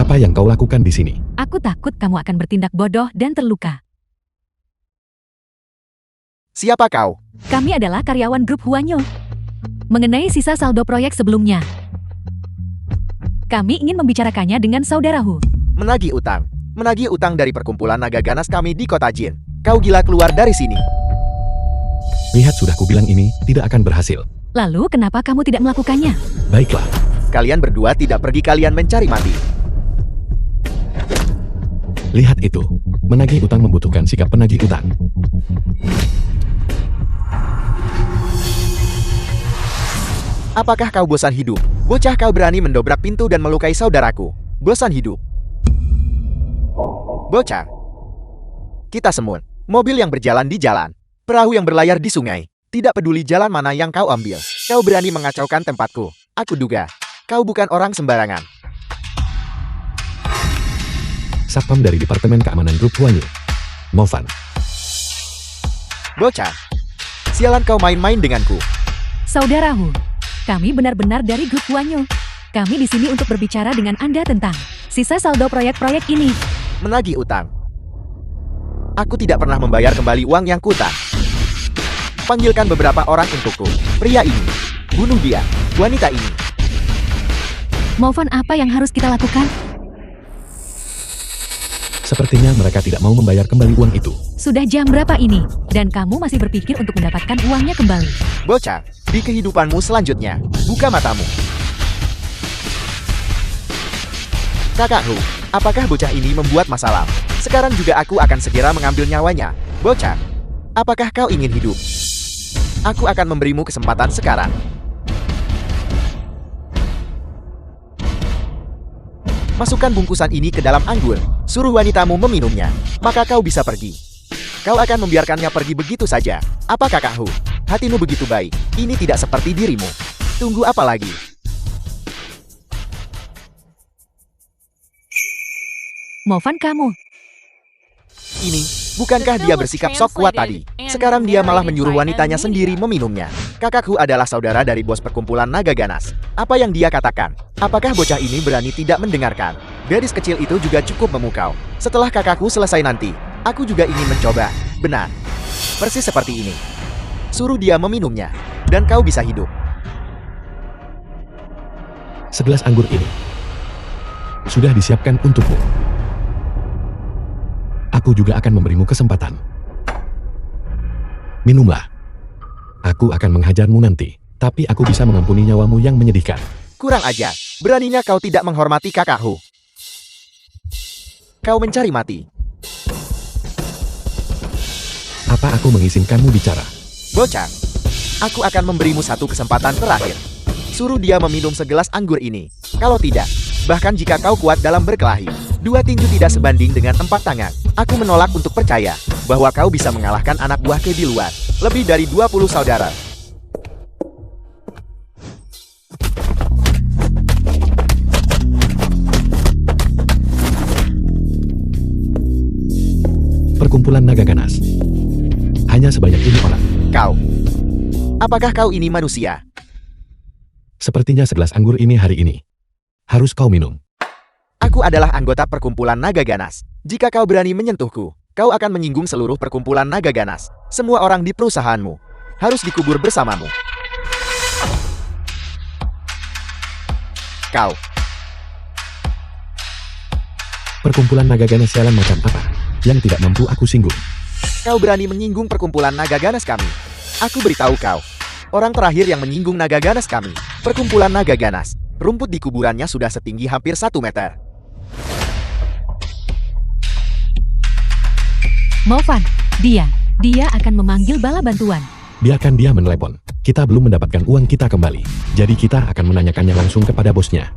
Apa yang kau lakukan di sini? Aku takut kamu akan bertindak bodoh dan terluka. Siapa kau? Kami adalah karyawan grup Huanyo. Mengenai sisa saldo proyek sebelumnya, kami ingin membicarakannya dengan saudara Hu. Menagih utang. Menagih utang dari perkumpulan naga ganas kami di kota Jin. Kau gila, keluar dari sini. Lihat, sudah kubilang ini tidak akan berhasil. Lalu kenapa kamu tidak melakukannya? Baiklah, Kalian berdua tidak pergi, kalian mencari mati. lihat itu. Menagih utang membutuhkan sikap penagih utang. Apakah kau bosan hidup? Bocah, kau berani mendobrak pintu dan melukai saudaraku. Bosan hidup. Bocah. Kita semut. Mobil yang berjalan di jalan. Perahu yang berlayar di sungai. Tidak peduli jalan mana yang kau ambil. Kau berani mengacaukan tempatku. Aku duga. Kau bukan orang sembarangan. Satpam dari Departemen Keamanan Grup Huanyo. Movan. Bocah. Sialan kau main-main denganku. Saudara Hu, kami benar-benar dari grup Huanyo. Kami di sini untuk berbicara dengan Anda tentang sisa saldo proyek-proyek ini. Menagih utang. Aku tidak pernah membayar kembali uang yang kutang. Panggilkan beberapa orang untukku. Pria ini. Bunuh dia. Wanita ini. Movan, apa yang harus kita lakukan? Sepertinya mereka tidak mau membayar kembali uang itu. Sudah jam berapa ini? Dan kamu masih berpikir untuk mendapatkan uangnya kembali? Bocah, di kehidupanmu selanjutnya, buka matamu. Kakak Hu, apakah bocah ini membuat masalah? Sekarang juga aku akan segera mengambil nyawanya. Bocah, apakah kau ingin hidup? Aku akan memberimu kesempatan sekarang. Masukkan bungkusan ini ke dalam anggur. Suruh wanitamu meminumnya. Maka kau bisa pergi. Kau akan membiarkannya pergi begitu saja. Apa kakak Hu? Hatimu begitu baik. Ini tidak seperti dirimu. Tunggu apa lagi? Movan, kamu. Ini, bukankah dia bersikap sok kuat tadi? Sekarang dia malah menyuruh wanitanya sendiri meminumnya. Kakakku adalah saudara dari bos perkumpulan naga ganas. Apa yang dia katakan? Apakah bocah ini berani tidak mendengarkan? Gadis kecil itu juga cukup memukau. Setelah kakakku selesai nanti, aku juga ingin mencoba. Benar. Persis seperti ini. Suruh dia meminumnya, dan kau bisa hidup. Segelas anggur ini sudah disiapkan untukmu. Aku juga akan memberimu kesempatan. Minumlah. Aku akan menghajarmu nanti, tapi aku bisa mengampuni nyawamu yang menyedihkan. Kurang ajar. Beraninya kau tidak menghormati kakakku. Kau mencari mati. Apa aku mengizinkanmu bicara? Bocah, aku akan memberimu satu kesempatan terakhir. Suruh dia meminum segelas anggur ini. Kalau tidak, bahkan jika kau kuat dalam berkelahi, 2 tinju tidak sebanding dengan 4 tangan. Aku menolak untuk percaya bahwa kau bisa mengalahkan anak buah Ke di luar. Lebih dari 20 saudara. Perkumpulan naga ganas. Hanya sebanyak ini orang. Kau. Apakah kau ini manusia? Sepertinya segelas anggur ini hari ini harus kau minum. Aku adalah anggota perkumpulan naga ganas. Jika kau berani menyentuhku, kau akan menyinggung seluruh perkumpulan naga ganas. Semua orang di perusahaanmu harus dikubur bersamamu. Kau. Perkumpulan naga ganas sialan macam apa yang tidak mampu aku singgung? Kau berani menyinggung perkumpulan naga ganas kami. Aku beritahu kau. Orang terakhir yang menyinggung naga ganas kami. Perkumpulan naga ganas. Rumput di kuburannya sudah setinggi hampir 1 meter. Movan, dia akan memanggil bala bantuan. Biarkan dia menelepon. Kita belum mendapatkan uang kita kembali. Jadi kita akan menanyakannya langsung kepada bosnya.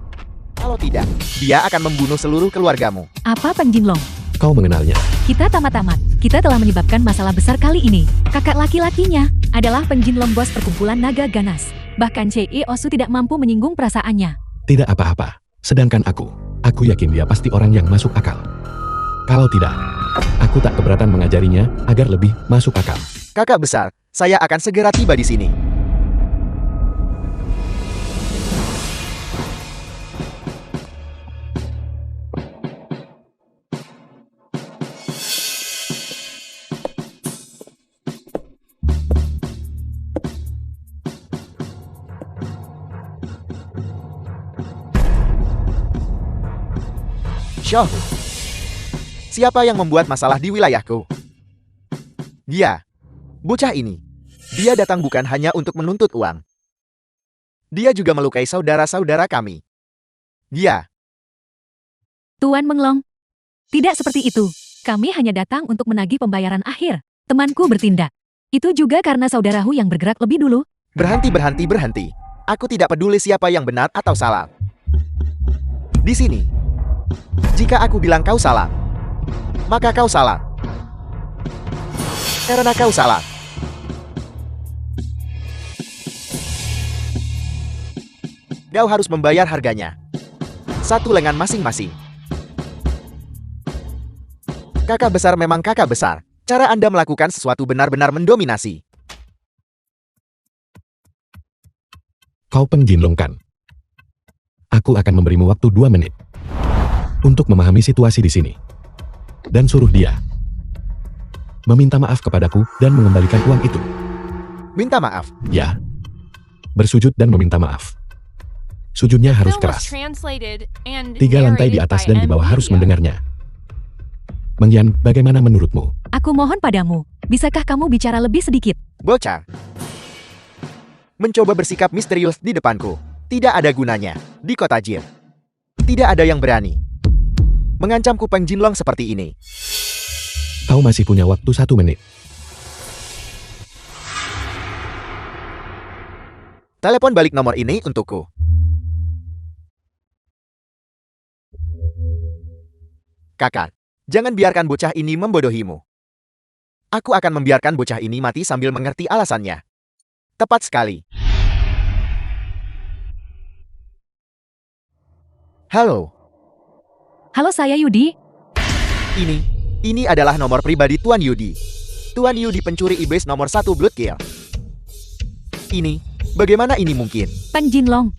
Kalau tidak, dia akan membunuh seluruh keluargamu. Apa Penjinlong? Kau mengenalnya. Kita tamat-tamat. Kita telah menyebabkan masalah besar kali ini. Kakak laki-lakinya adalah Penjinlong, bos perkumpulan naga ganas. Bahkan Cei Osu tidak mampu menyinggung perasaannya. Tidak apa-apa. Sedangkan aku yakin dia pasti orang yang masuk akal. Kalau tidak, aku tak keberatan mengajarinya agar lebih masuk akal. Kakak besar, saya akan segera tiba di sini. Shohu. Siapa yang membuat masalah di wilayahku? Dia. Bocah ini. Dia datang bukan hanya untuk menuntut uang. Dia juga melukai saudara-saudara kami. Dia. Tuan Menglong. Tidak seperti itu. Kami hanya datang untuk menagih pembayaran akhir. Temanku bertindak. Itu juga karena saudaraku yang bergerak lebih dulu. Berhenti. Aku tidak peduli siapa yang benar atau salah. Di sini. Jika aku bilang kau salah, maka kau salah. Karena kau salah. Kau harus membayar harganya. 1 lengan masing-masing. Kakak besar memang kakak besar. Cara Anda melakukan sesuatu benar-benar mendominasi. Kau penjinlongkan. Aku akan memberimu waktu 2 menit untuk memahami situasi di sini. Dan suruh dia meminta maaf kepadaku dan mengembalikan uang itu. Minta maaf. Ya. Bersujud dan meminta maaf. Sujudnya harus keras. 3 lantai di atas dan di bawah harus mendengarnya. Mengyan, bagaimana menurutmu? Aku mohon padamu, bisakah kamu bicara lebih sedikit? Bocah. Mencoba bersikap misterius di depanku. Tidak ada gunanya. Di kota Jin. Tidak ada yang berani mengancamku Penjinlong seperti ini. Kau masih punya waktu 1 menit. Telepon balik nomor ini untukku. Kakak, jangan biarkan bocah ini membodohimu. Aku akan membiarkan bocah ini mati sambil mengerti alasannya. Tepat sekali. Halo. Halo, saya Yudi. Ini adalah nomor pribadi Tuan Yudi. Tuan Yudi pencuri iblis nomor 1 Blood Kill. Bagaimana ini mungkin? Penjinlong.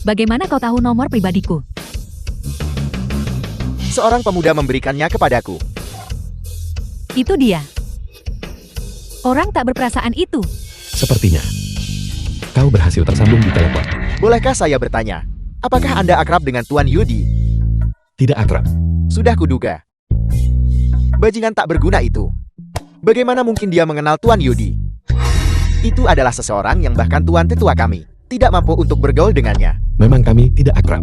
Bagaimana kau tahu nomor pribadiku? Seorang pemuda memberikannya kepadaku. Itu dia. Orang tak berperasaan itu. Sepertinya kau berhasil tersambung di telepon. Bolehkah saya bertanya? Apakah Anda akrab dengan Tuan Yudi? Tidak akrab. Sudah kuduga. Bajingan tak berguna itu. Bagaimana mungkin dia mengenal Tuan Yudi? Itu adalah seseorang yang bahkan Tuan tetua kami tidak mampu untuk bergaul dengannya. Memang kami tidak akrab.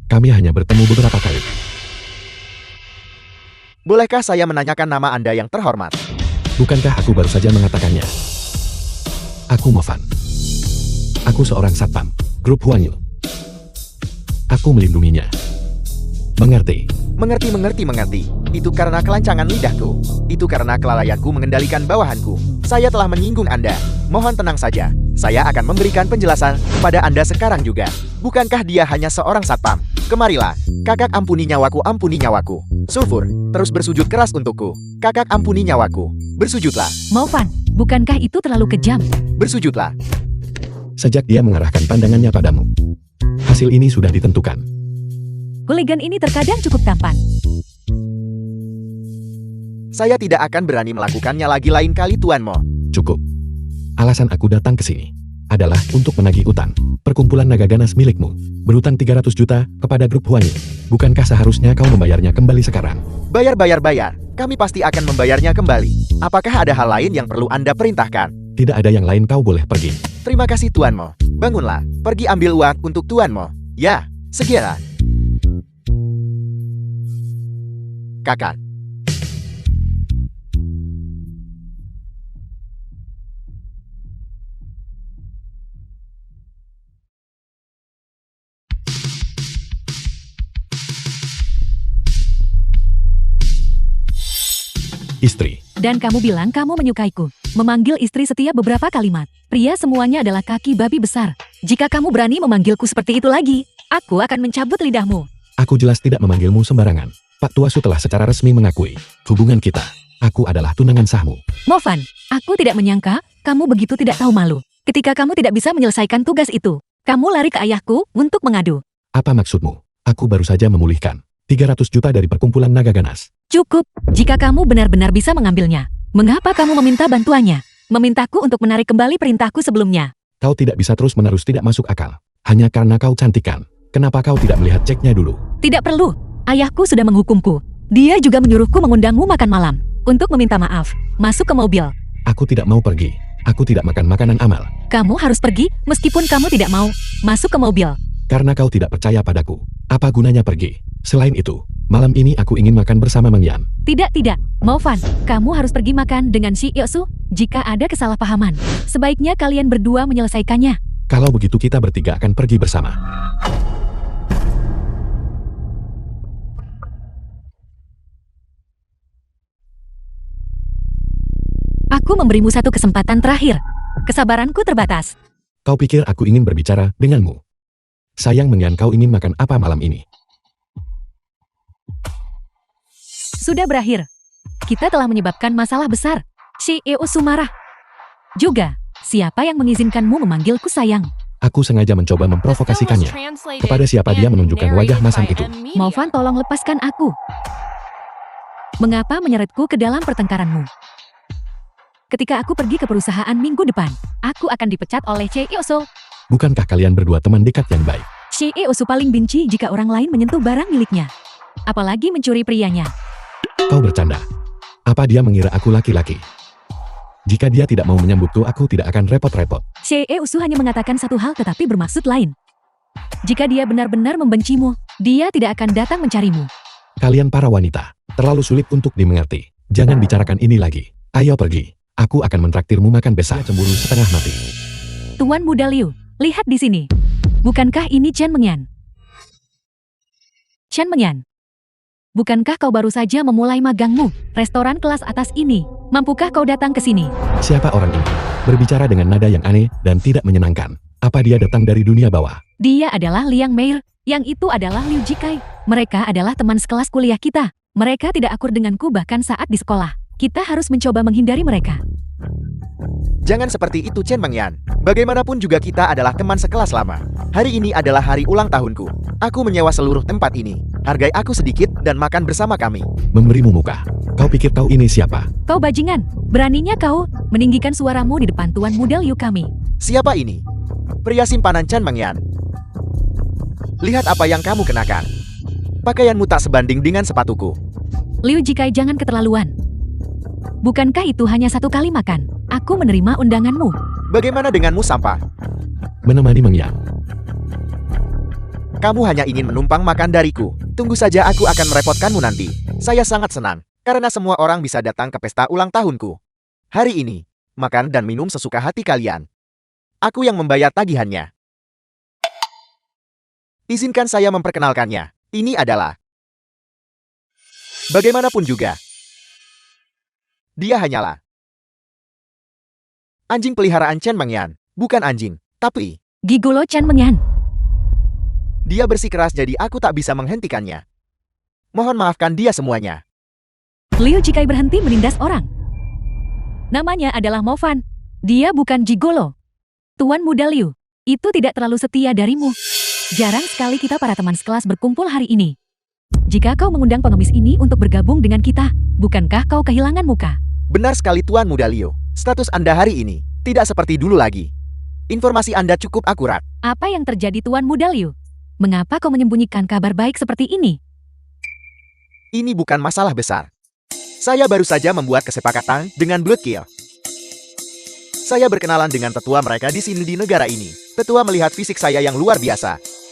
Kami hanya bertemu beberapa kali. Bolehkah saya menanyakan nama Anda yang terhormat? Bukankah aku baru saja mengatakannya? Aku Movan. Aku seorang satpam, grup Huanyu. Aku melindunginya. Mengerti? Mengerti. Itu karena kelancangan lidahku. Itu karena kelalaianku mengendalikan bawahanku. Saya telah menyinggung Anda. Mohon tenang saja. Saya akan memberikan penjelasan kepada Anda sekarang juga. Bukankah dia hanya seorang satpam? Kemarilah. Kakak ampuni nyawaku, ampuni nyawaku. Sulfur, terus bersujud keras untukku. Kakak ampuni nyawaku. Bersujudlah. Movan, bukankah itu terlalu kejam? Bersujudlah. Sejak dia mengarahkan pandangannya padamu, hasil ini sudah ditentukan. Hooligan ini terkadang cukup tampan. Saya tidak akan berani melakukannya lagi lain kali, Tuan Mo. Cukup. Alasan aku datang ke sini adalah untuk menagih utang. Perkumpulan naga ganas milikmu berutang 300 juta kepada grup Huanyu. Bukankah seharusnya kau membayarnya kembali sekarang? Bayar. Kami pasti akan membayarnya kembali. Apakah ada hal lain yang perlu Anda perintahkan? Tidak ada yang lain, kau boleh pergi. Terima kasih, Tuan Mo. Bangunlah. Pergi ambil uang untuk Tuan Mo. Ya, segera. Kakak. Istri. Dan kamu bilang kamu menyukaiku. Memanggil istri setiap beberapa kalimat. Pria semuanya adalah kaki babi besar. Jika kamu berani memanggilku seperti itu lagi, aku akan mencabut lidahmu. Aku jelas tidak memanggilmu sembarangan. Pak Tuasu telah secara resmi mengakui hubungan kita. Aku adalah tunangan sahmu. Movan, aku tidak menyangka kamu begitu tidak tahu malu. Ketika kamu tidak bisa menyelesaikan tugas itu, kamu lari ke ayahku untuk mengadu. Apa maksudmu? Aku baru saja memulihkan 300 juta dari perkumpulan naga ganas. Cukup, jika kamu benar-benar bisa mengambilnya. Mengapa kamu meminta bantuannya? Memintaku untuk menarik kembali perintahku sebelumnya. Kau tidak bisa terus-menerus tidak masuk akal. Hanya karena kau cantik kan? Kenapa kau tidak melihat ceknya dulu? Tidak perlu. Ayahku sudah menghukumku. Dia juga menyuruhku mengundangmu makan malam. Untuk meminta maaf, masuk ke mobil. Aku tidak mau pergi. Aku tidak makan makanan amal. Kamu harus pergi meskipun kamu tidak mau. Masuk ke mobil. Karena kau tidak percaya padaku. Apa gunanya pergi? Selain itu, malam ini aku ingin makan bersama Mang Yan. Tidak. Maufan, kamu harus pergi makan dengan si Yosu. Jika ada kesalahpahaman, sebaiknya kalian berdua menyelesaikannya. Kalau begitu kita bertiga akan pergi bersama. Aku memberimu satu kesempatan terakhir. Kesabaranku terbatas. Kau pikir aku ingin berbicara denganmu? Sayang Mang Yan, kau ingin makan apa malam ini? Sudah berakhir. Kita telah menyebabkan masalah besar. Si Yosu marah. Juga, siapa yang mengizinkanmu memanggilku sayang? Aku sengaja mencoba memprovokasikannya. Kepada siapa dia menunjukkan wajah masam itu? Maufan, tolong lepaskan aku. Mengapa menyeretku ke dalam pertengkaranmu? Ketika aku pergi ke perusahaan minggu depan, aku akan dipecat oleh Si Yosu. Bukankah kalian berdua teman dekat yang baik? Si Yosu paling benci jika orang lain menyentuh barang miliknya. Apalagi mencuri prianya. Kau bercanda. Apa dia mengira aku laki-laki? Jika dia tidak mau menyambutku, aku tidak akan repot-repot. Si Yosu hanya mengatakan satu hal tetapi bermaksud lain. Jika dia benar-benar membencimu, dia tidak akan datang mencarimu. Kalian para wanita, terlalu sulit untuk dimengerti. Jangan bicarakan ini lagi. Ayo pergi. Aku akan mentraktirmu makan besar. Cemburu setengah mati. Tuan Muda Liu, lihat di sini. Bukankah ini Chen Mengyan? Chen Mengyan, bukankah kau baru saja memulai magangmu? Restoran kelas atas ini, mampukah kau datang ke sini? Siapa orang ini? Berbicara dengan nada yang aneh dan tidak menyenangkan. Apa dia datang dari dunia bawah? Dia adalah Liang Meir, yang itu adalah Liu Jikai. Mereka adalah teman sekelas kuliah kita. Mereka tidak akur denganku bahkan saat di sekolah. Kita harus mencoba menghindari mereka. Jangan seperti itu Chen Mengyan. Bagaimanapun juga kita adalah teman sekelas lama. Hari ini adalah hari ulang tahunku. Aku menyewa seluruh tempat ini. Hargai aku sedikit dan makan bersama kami. Memberimu muka. Kau pikir kau ini siapa? Kau bajingan. Beraninya kau meninggikan suaramu di depan Tuan Muda Liu kami. Siapa ini? Pria simpanan Chen Mengyan. Lihat apa yang kamu kenakan. Pakaianmu tak sebanding dengan sepatuku. Liu Jikai, jangan keterlaluan. Bukankah itu hanya satu kali makan? Aku menerima undanganmu. Bagaimana denganmu sampah? Menemani Mang Yan. Kamu hanya ingin menumpang makan dariku. Tunggu saja, aku akan merepotkanmu nanti. Saya sangat senang, karena semua orang bisa datang ke pesta ulang tahunku. Hari ini, makan dan minum sesuka hati kalian. Aku yang membayar tagihannya. Izinkan saya memperkenalkannya. Ini adalah... Bagaimanapun juga, dia hanyalah anjing peliharaan Chen Mengyan. Bukan anjing, tapi Gigolo Chen Mengyan. dia bersikeras jadi aku tak bisa menghentikannya. Mohon maafkan dia semuanya. Liu Jikai berhenti menindas orang. Namanya adalah Maufan. Dia bukan gigolo. Tuan Muda Liu, itu tidak terlalu setia darimu. Jarang sekali kita para teman sekelas berkumpul hari ini. Jika kau mengundang pengemis ini untuk bergabung dengan kita, bukankah kau kehilangan muka? Benar sekali Tuan Muda Liu. Status Anda hari ini tidak seperti dulu lagi. Informasi Anda cukup akurat. Apa yang terjadi Tuan Muda Liu? Mengapa kau menyembunyikan kabar baik seperti ini? Ini bukan masalah besar. Saya baru saja membuat kesepakatan dengan Bloodkill. Saya berkenalan dengan tetua mereka di sini di negara ini. Tetua melihat fisik saya yang luar biasa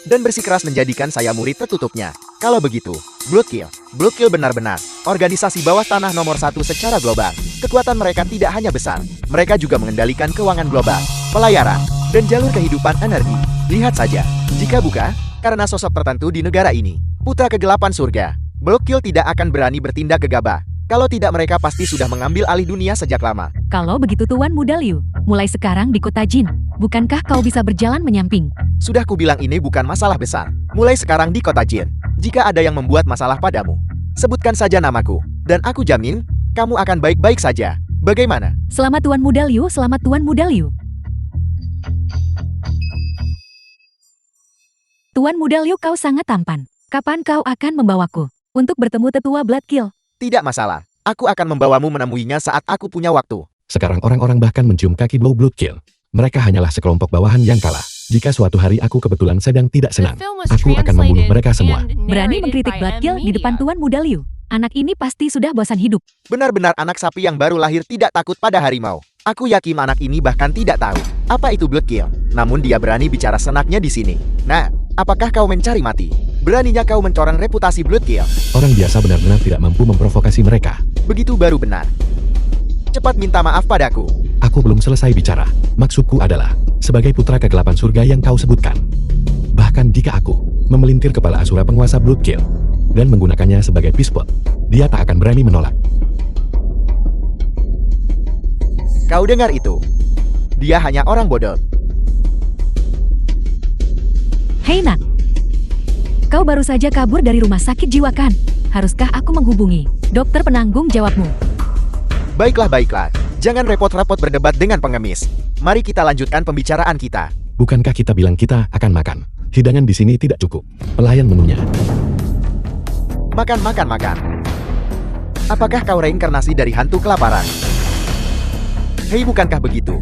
dan bersikeras menjadikan saya murid tertutupnya. Kalau begitu, Bloodkill benar-benar organisasi bawah tanah nomor 1 secara global. Kekuatan mereka tidak hanya besar, mereka juga mengendalikan keuangan global, pelayaran, dan jalur kehidupan energi. Lihat saja, jika bukan karena sosok tertentu di negara ini, putra kegelapan surga, Bloodkill tidak akan berani bertindak gegabah. Kalau tidak, mereka pasti sudah mengambil alih dunia sejak lama. Kalau begitu Tuan Muda Liu, mulai sekarang di kota Jin, bukankah kau bisa berjalan menyamping? Sudah kubilang ini bukan masalah besar. Mulai sekarang di kota Jin, jika ada yang membuat masalah padamu, sebutkan saja namaku, dan aku jamin, kamu akan baik-baik saja. Bagaimana? Selamat Tuan Muda Liu, selamat Tuan Muda Liu. Tuan Muda Liu, kau sangat tampan. Kapan kau akan membawaku untuk bertemu tetua Bloodkill? Tidak masalah. Aku akan membawamu menemuinya saat aku punya waktu. Sekarang orang-orang bahkan mencium kaki bau Bloodkill. Mereka hanyalah sekelompok bawahan yang kalah. Jika suatu hari aku kebetulan sedang tidak senang, aku akan membunuh mereka semua. Berani mengkritik Bloodkill di depan Tuan Muda Liu. Anak ini pasti sudah bosan hidup. Benar-benar anak sapi yang baru lahir tidak takut pada harimau. Aku yakin anak ini bahkan tidak tahu apa itu Bloodkill. Namun dia berani bicara senaknya di sini. Nah, apakah kau mencari mati? Beraninya kau mencoreng reputasi Bloodkill. Orang biasa benar-benar tidak mampu memprovokasi mereka. Begitu baru benar. Cepat minta maaf padaku. Aku belum selesai bicara. Maksudku adalah, sebagai putra kegelapan surga yang kau sebutkan. Bahkan jika aku memelintir kepala Asura penguasa Bloodkill dan menggunakannya sebagai pispot, dia tak akan berani menolak. Kau dengar itu? Dia hanya orang bodoh. Hei nak, kau baru saja kabur dari rumah sakit jiwa kan? Haruskah aku menghubungi dokter penanggung jawabmu? Baiklah. Jangan repot-repot berdebat dengan pengemis. Mari kita lanjutkan pembicaraan kita. Bukankah kita bilang kita akan makan? Hidangan di sini tidak cukup. Pelayan menunya. Makan. Apakah kau reinkarnasi dari hantu kelaparan? Hei, bukankah begitu?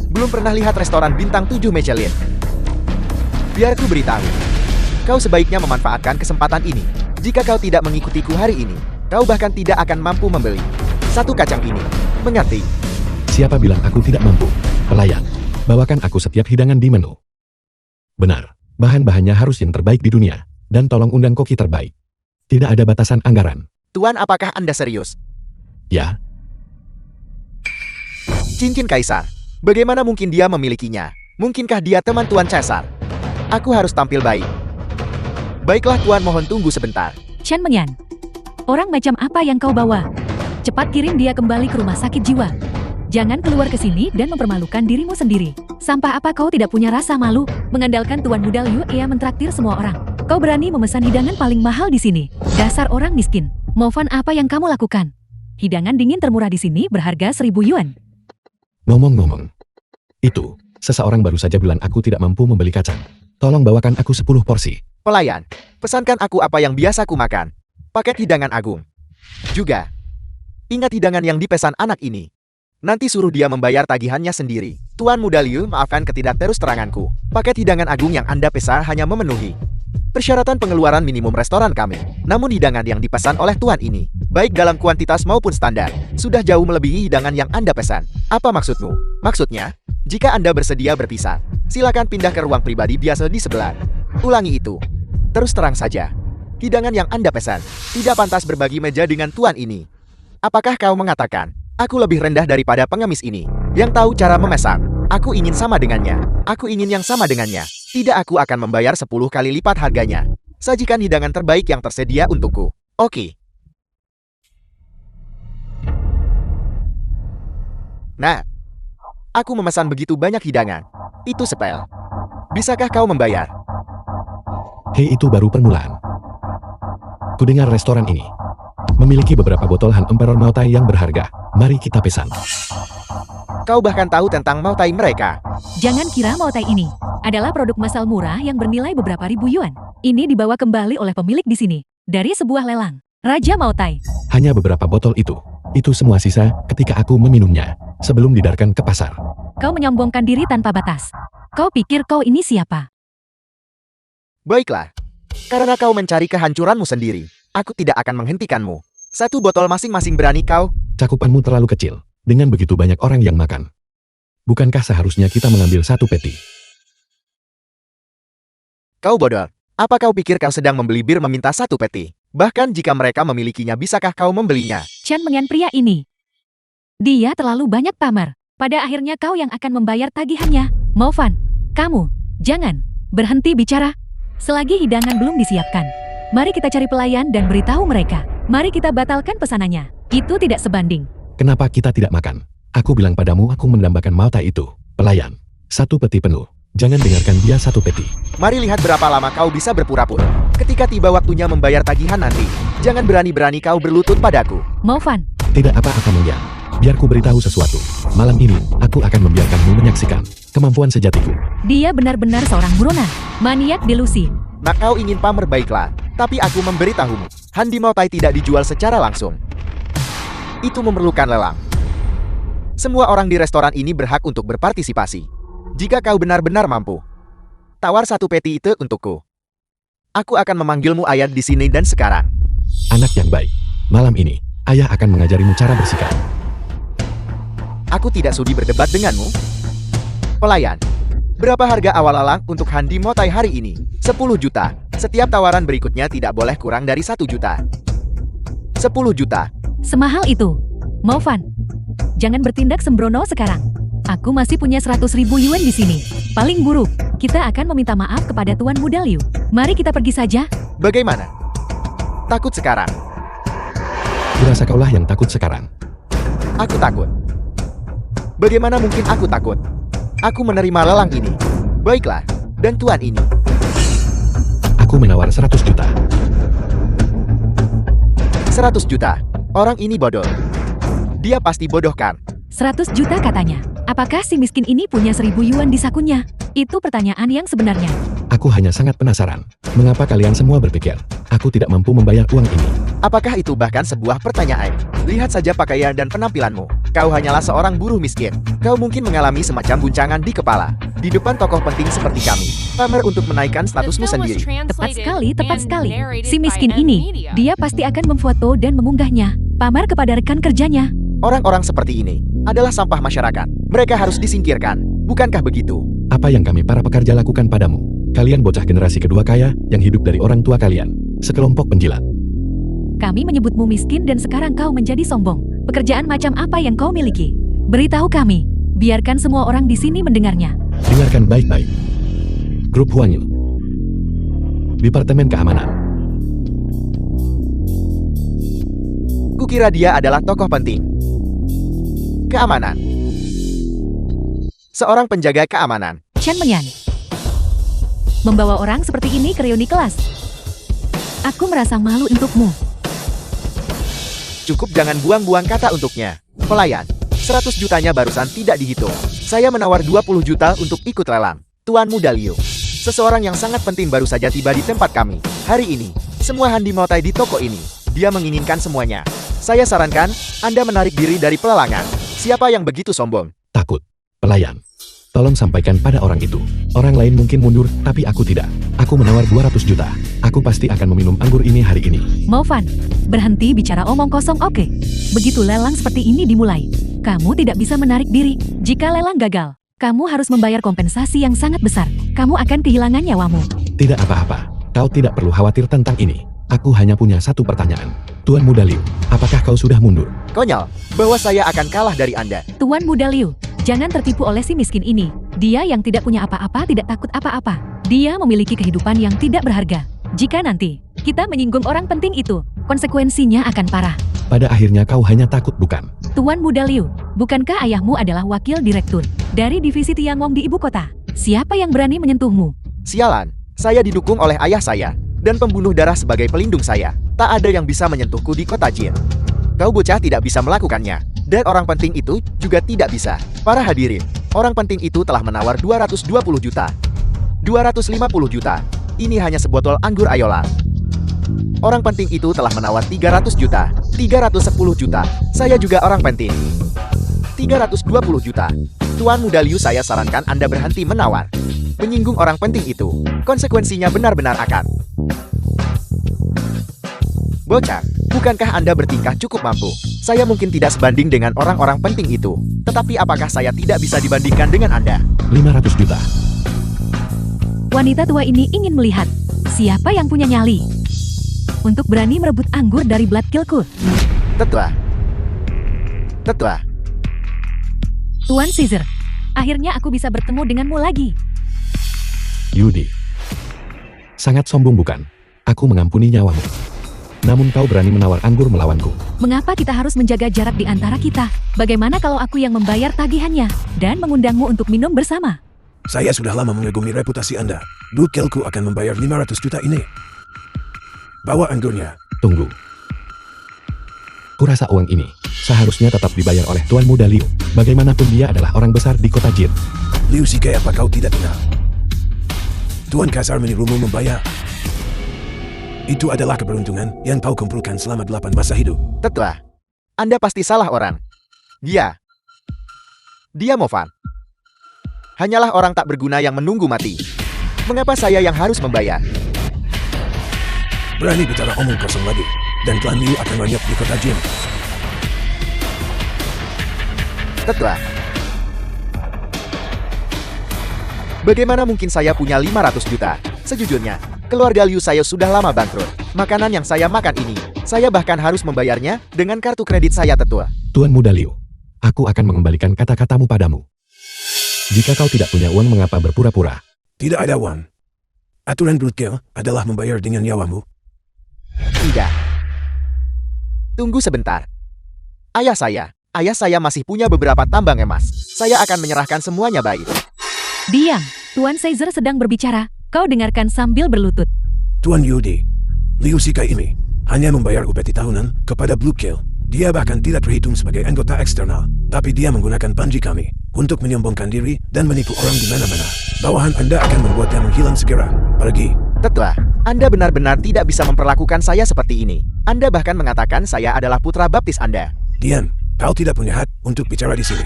Belum pernah lihat restoran bintang 7 Michelin? Biar ku beritahu. Kau sebaiknya memanfaatkan kesempatan ini. Jika kau tidak mengikutiku hari ini, kau bahkan tidak akan mampu membeli satu kacang ini. Mengerti? Siapa bilang aku tidak mampu? Pelayan, bawakan aku setiap hidangan di menu. Benar, bahan-bahannya harus yang terbaik di dunia. Dan tolong undang koki terbaik. Tidak ada batasan anggaran. Tuan, apakah Anda serius? Ya, Cincin Kaisar. Bagaimana mungkin dia memilikinya? Mungkinkah dia teman Tuan Caesar? Aku harus tampil baik. Baiklah Tuan, mohon tunggu sebentar. Chen Mengyan, orang macam apa yang kau bawa? Cepat kirim dia kembali ke rumah sakit jiwa. Jangan keluar ke sini dan mempermalukan dirimu sendiri. Sampah apa kau tidak punya rasa malu? Mengandalkan Tuan Muda Liu, ia mentraktir semua orang. Kau berani memesan hidangan paling mahal di sini. Dasar orang miskin. Maufan, apa yang kamu lakukan? Hidangan dingin termurah di sini berharga 1.000 yuan. ngomong-ngomong. Itu, seseorang baru saja bilang aku tidak mampu membeli kacang. Tolong bawakan aku 10 porsi. Pelayan, pesankan aku apa yang biasa ku makan. Paket hidangan agung. Juga, ingat hidangan yang dipesan anak ini. Nanti suruh dia membayar tagihannya sendiri. Tuan Muda Liu, maafkan ketidakterus teranganku. Paket hidangan agung yang Anda pesan hanya memenuhi persyaratan pengeluaran minimum restoran kami. Namun hidangan yang dipesan oleh Tuan ini, baik dalam kuantitas maupun standar, sudah jauh melebihi hidangan yang Anda pesan. Apa maksudmu? Maksudnya, jika Anda bersedia berpisah, silakan pindah ke ruang pribadi biasa di sebelah. Ulangi itu. Terus terang saja, hidangan yang Anda pesan tidak pantas berbagi meja dengan Tuan ini. Apakah kau mengatakan, aku lebih rendah daripada pengemis ini, yang tahu cara memesan? Aku ingin sama dengannya. Aku ingin yang sama dengannya. Tidak, aku akan membayar 10 kali lipat harganya. Sajikan hidangan terbaik yang tersedia untukku. Oke. Nah, aku memesan begitu banyak hidangan. Itu sepel. Bisakah kau membayar? Hei, itu baru permulaan. Kudengar restoran ini memiliki beberapa botol Han Emperor Mautai yang berharga. Mari kita pesan. Kau bahkan tahu tentang Mautai mereka. Jangan kira Mautai ini adalah produk massal murah yang bernilai beberapa ribu yuan. Ini dibawa kembali oleh pemilik di sini dari sebuah lelang. Raja Mautai. Hanya beberapa botol itu. Itu semua sisa ketika aku meminumnya sebelum didarkan ke pasar. Kau menyombongkan diri tanpa batas. Kau pikir kau ini siapa? Baiklah. Karena kau mencari kehancuranmu sendiri, aku tidak akan menghentikanmu. 1 botol masing-masing, berani kau? Cakupanmu terlalu kecil. Dengan begitu banyak orang yang makan. Bukankah seharusnya kita mengambil 1 peti? Kau bodoh. Apa kau pikir kau sedang membeli bir meminta 1 peti? Bahkan jika mereka memilikinya, bisakah kau membelinya? Chen Mengyan, pria ini. Dia terlalu banyak pamer. Pada akhirnya kau yang akan membayar tagihannya. Maufan, kamu, jangan berhenti bicara. Selagi hidangan belum disiapkan, mari kita cari pelayan dan beritahu mereka. Mari kita batalkan pesanannya. Itu tidak sebanding. Kenapa kita tidak makan? Aku bilang padamu aku mendambakan Mautai itu. Pelayan, 1 peti penuh. Jangan dengarkan dia 1 peti. Mari lihat berapa lama kau bisa berpura-pura. Ketika tiba waktunya membayar tagihan nanti, jangan berani-berani kau berlutut padaku. Maufan. Tidak apa-apa, Mengyan. Biar ku beritahu sesuatu. Malam ini, aku akan membiarkanmu menyaksikan kemampuan sejatiku. Dia benar-benar seorang buronan. Maniak delusi. Nah, kau ingin pamer, baiklah. Tapi aku memberitahumu, Handi Mautai tidak dijual secara langsung. Itu memerlukan lelang. Semua orang di restoran ini berhak untuk berpartisipasi. Jika kau benar-benar mampu, Tawar satu peti itu untukku. Aku akan memanggilmu ayah di sini dan sekarang. Anak yang baik. Malam ini, ayah akan mengajarimu cara bersikap. Aku tidak sudi berdebat denganmu. Pelayan, berapa harga awal alang untuk Handi Motai hari ini? 10 juta. Setiap tawaran berikutnya tidak boleh kurang dari 1 juta. 10 juta. Semahal itu. Maufan, jangan bertindak sembrono sekarang. Aku masih punya 100.000 yuan di sini. Paling buruk, kita akan meminta maaf kepada Tuan Muda Liu. Mari kita pergi saja. Bagaimana? Takut sekarang? Kurasa kaulah yang takut sekarang. Aku takut. Bagaimana mungkin aku takut? Aku menerima lelang ini. Baiklah, dan tuan ini. Aku menawar 100 juta. 100 juta. Orang ini bodoh. Dia pasti bodoh kan? 100 juta katanya. Apakah si miskin ini punya 1.000 yuan di sakunya? Itu pertanyaan yang sebenarnya. Aku hanya sangat penasaran. Mengapa kalian semua berpikir, aku tidak mampu membayar uang ini? Apakah itu bahkan sebuah pertanyaan? Lihat saja pakaian dan penampilanmu. Kau hanyalah seorang buruh miskin. Kau mungkin mengalami semacam guncangan di kepala. Di depan tokoh penting seperti kami. Pamer untuk menaikkan statusmu sendiri. Tepat sekali, tepat sekali. Si miskin ini, dia pasti akan memfoto dan mengunggahnya. Pamer kepada rekan kerjanya. Orang-orang seperti ini adalah sampah masyarakat. Mereka harus disingkirkan. Bukankah begitu? Apa yang kami para pekerja lakukan padamu? Kalian bocah generasi kedua kaya yang hidup dari orang tua kalian. Sekelompok penjilat. Kami menyebutmu miskin dan sekarang kau menjadi sombong. Pekerjaan macam apa yang kau miliki? Beritahu kami. Biarkan semua orang di sini mendengarnya. Dengarkan baik-baik. Grup Huang Yu. Departemen Keamanan. Kukira dia adalah tokoh penting. Keamanan. Seorang penjaga keamanan. Chen Menyan. Membawa orang seperti ini ke reuni kelas. Aku merasa malu untukmu. Cukup jangan buang-buang kata untuknya. Pelayan, 100 jutanya barusan tidak dihitung. Saya menawar 20 juta untuk ikut lelang. Tuan Muda Liu. Seseorang yang sangat penting baru saja tiba di tempat kami. Hari ini, semua Handi Motai di toko ini. Dia menginginkan semuanya. Saya sarankan, Anda menarik diri dari pelelangan. Siapa yang begitu sombong? Takut. Pelayan. Tolong sampaikan pada orang itu. Orang lain mungkin mundur, tapi aku tidak. Aku menawar 200 juta. Aku pasti akan meminum anggur ini hari ini. Maufan, berhenti bicara omong kosong, oke? Begitu lelang seperti ini dimulai, kamu tidak bisa menarik diri. Jika lelang gagal, kamu harus membayar kompensasi yang sangat besar. Kamu akan kehilangan nyawamu. Tidak apa-apa. Kau tidak perlu khawatir tentang ini. Aku hanya punya satu pertanyaan. Tuan Muda Liu, apakah kau sudah mundur? Konyol, bahwa saya akan kalah dari Anda. Tuan Muda Liu, jangan tertipu oleh si miskin ini. Dia yang tidak punya apa-apa tidak takut apa-apa. Dia memiliki kehidupan yang tidak berharga. Jika nanti kita menyinggung orang penting itu, konsekuensinya akan parah. Pada akhirnya kau hanya takut, bukan? Tuan Muda Liu, bukankah ayahmu adalah wakil direktur dari divisi Tiangong di ibu kota? Siapa yang berani menyentuhmu? Sialan, saya didukung oleh ayah saya dan pembunuh darah sebagai pelindung saya. Tak ada yang bisa menyentuhku di kota Jin. Kau bocah tidak bisa melakukannya. Dan orang penting itu juga tidak bisa. Para hadirin, orang penting itu telah menawar 220 juta. 250 juta. Ini hanya sebotol anggur Ayola. Orang penting itu telah menawar 300 juta. 310 juta. Saya juga orang penting. 320 juta. Tuan Muda Liu, saya sarankan Anda berhenti menawar. Menyinggung orang penting itu, konsekuensinya benar-benar akan. Bocah, bukankah Anda bertingkah cukup mampu? Saya mungkin tidak sebanding dengan orang-orang penting itu. Tetapi apakah saya tidak bisa dibandingkan dengan Anda? 500 juta. Wanita tua ini ingin melihat siapa yang punya nyali untuk berani merebut anggur dari Blood Killku. Tetua. Tetua. Tuan Caesar, akhirnya aku bisa bertemu denganmu lagi. Yudi. Sangat sombong, bukan? Aku mengampuni nyawamu. Namun kau berani menawar anggur melawanku. Mengapa kita harus menjaga jarak di antara kita? Bagaimana kalau aku yang membayar tagihannya dan mengundangmu untuk minum bersama? Saya sudah lama mengagumi reputasi Anda. Bukelku akan membayar 500 juta ini. Bawa anggurnya. Tunggu. Kurasa uang ini seharusnya tetap dibayar oleh Tuan Muda Liu. Bagaimanapun dia adalah orang besar di kota Jin. Liu Shikai, apa kau tidak kenal? Tuan Kasar menirumu membayar. Itu adalah keberuntungan yang kau kumpulkan selama 8 masa hidup. Tetua. Anda pasti salah orang. Dia Maufan. Hanyalah orang tak berguna yang menunggu mati. Mengapa saya yang harus membayar? Berani bicara omong kosong lagi. Dan klan Liu akan lenyap di kota Jin. Tetra. Bagaimana mungkin saya punya 500 juta? Sejujurnya, keluarga Liu saya sudah lama bangkrut. Makanan yang saya makan ini, saya bahkan harus membayarnya dengan kartu kredit saya tetua. Tuan Muda Liu, aku akan mengembalikan kata-katamu padamu. Jika kau tidak punya uang, mengapa berpura-pura? Tidak ada uang. Aturan Broodkill adalah membayar dengan nyawamu. Tidak. Tunggu sebentar. Ayah saya masih punya beberapa tambang emas. Saya akan menyerahkan semuanya baik. Diam, Tuan Caesar sedang berbicara. Kau dengarkan sambil berlutut. Tuan Yudi, Liu Shikai ini hanya membayar upeti tahunan kepada Broodkill. Dia bahkan tidak terhitung sebagai anggota eksternal. Tapi dia menggunakan panji kami untuk menyombongkan diri dan menipu orang di mana-mana. Bawahan Anda akan membuatnya menghilang segera. Pergi. Tetua, Anda benar-benar tidak bisa memperlakukan saya seperti ini. Anda bahkan mengatakan saya adalah putra baptis Anda. Diam, kau tidak punya hak untuk bicara di sini.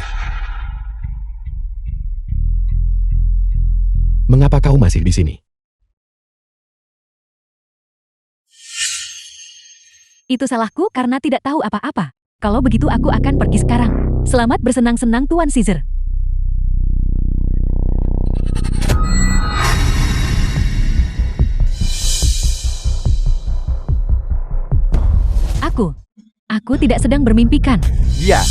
Mengapa kau masih di sini? Itu salahku karena tidak tahu apa-apa. Kalau begitu aku akan pergi sekarang. Selamat bersenang-senang Tuan Caesar. Aku tidak sedang bermimpikan. Ya,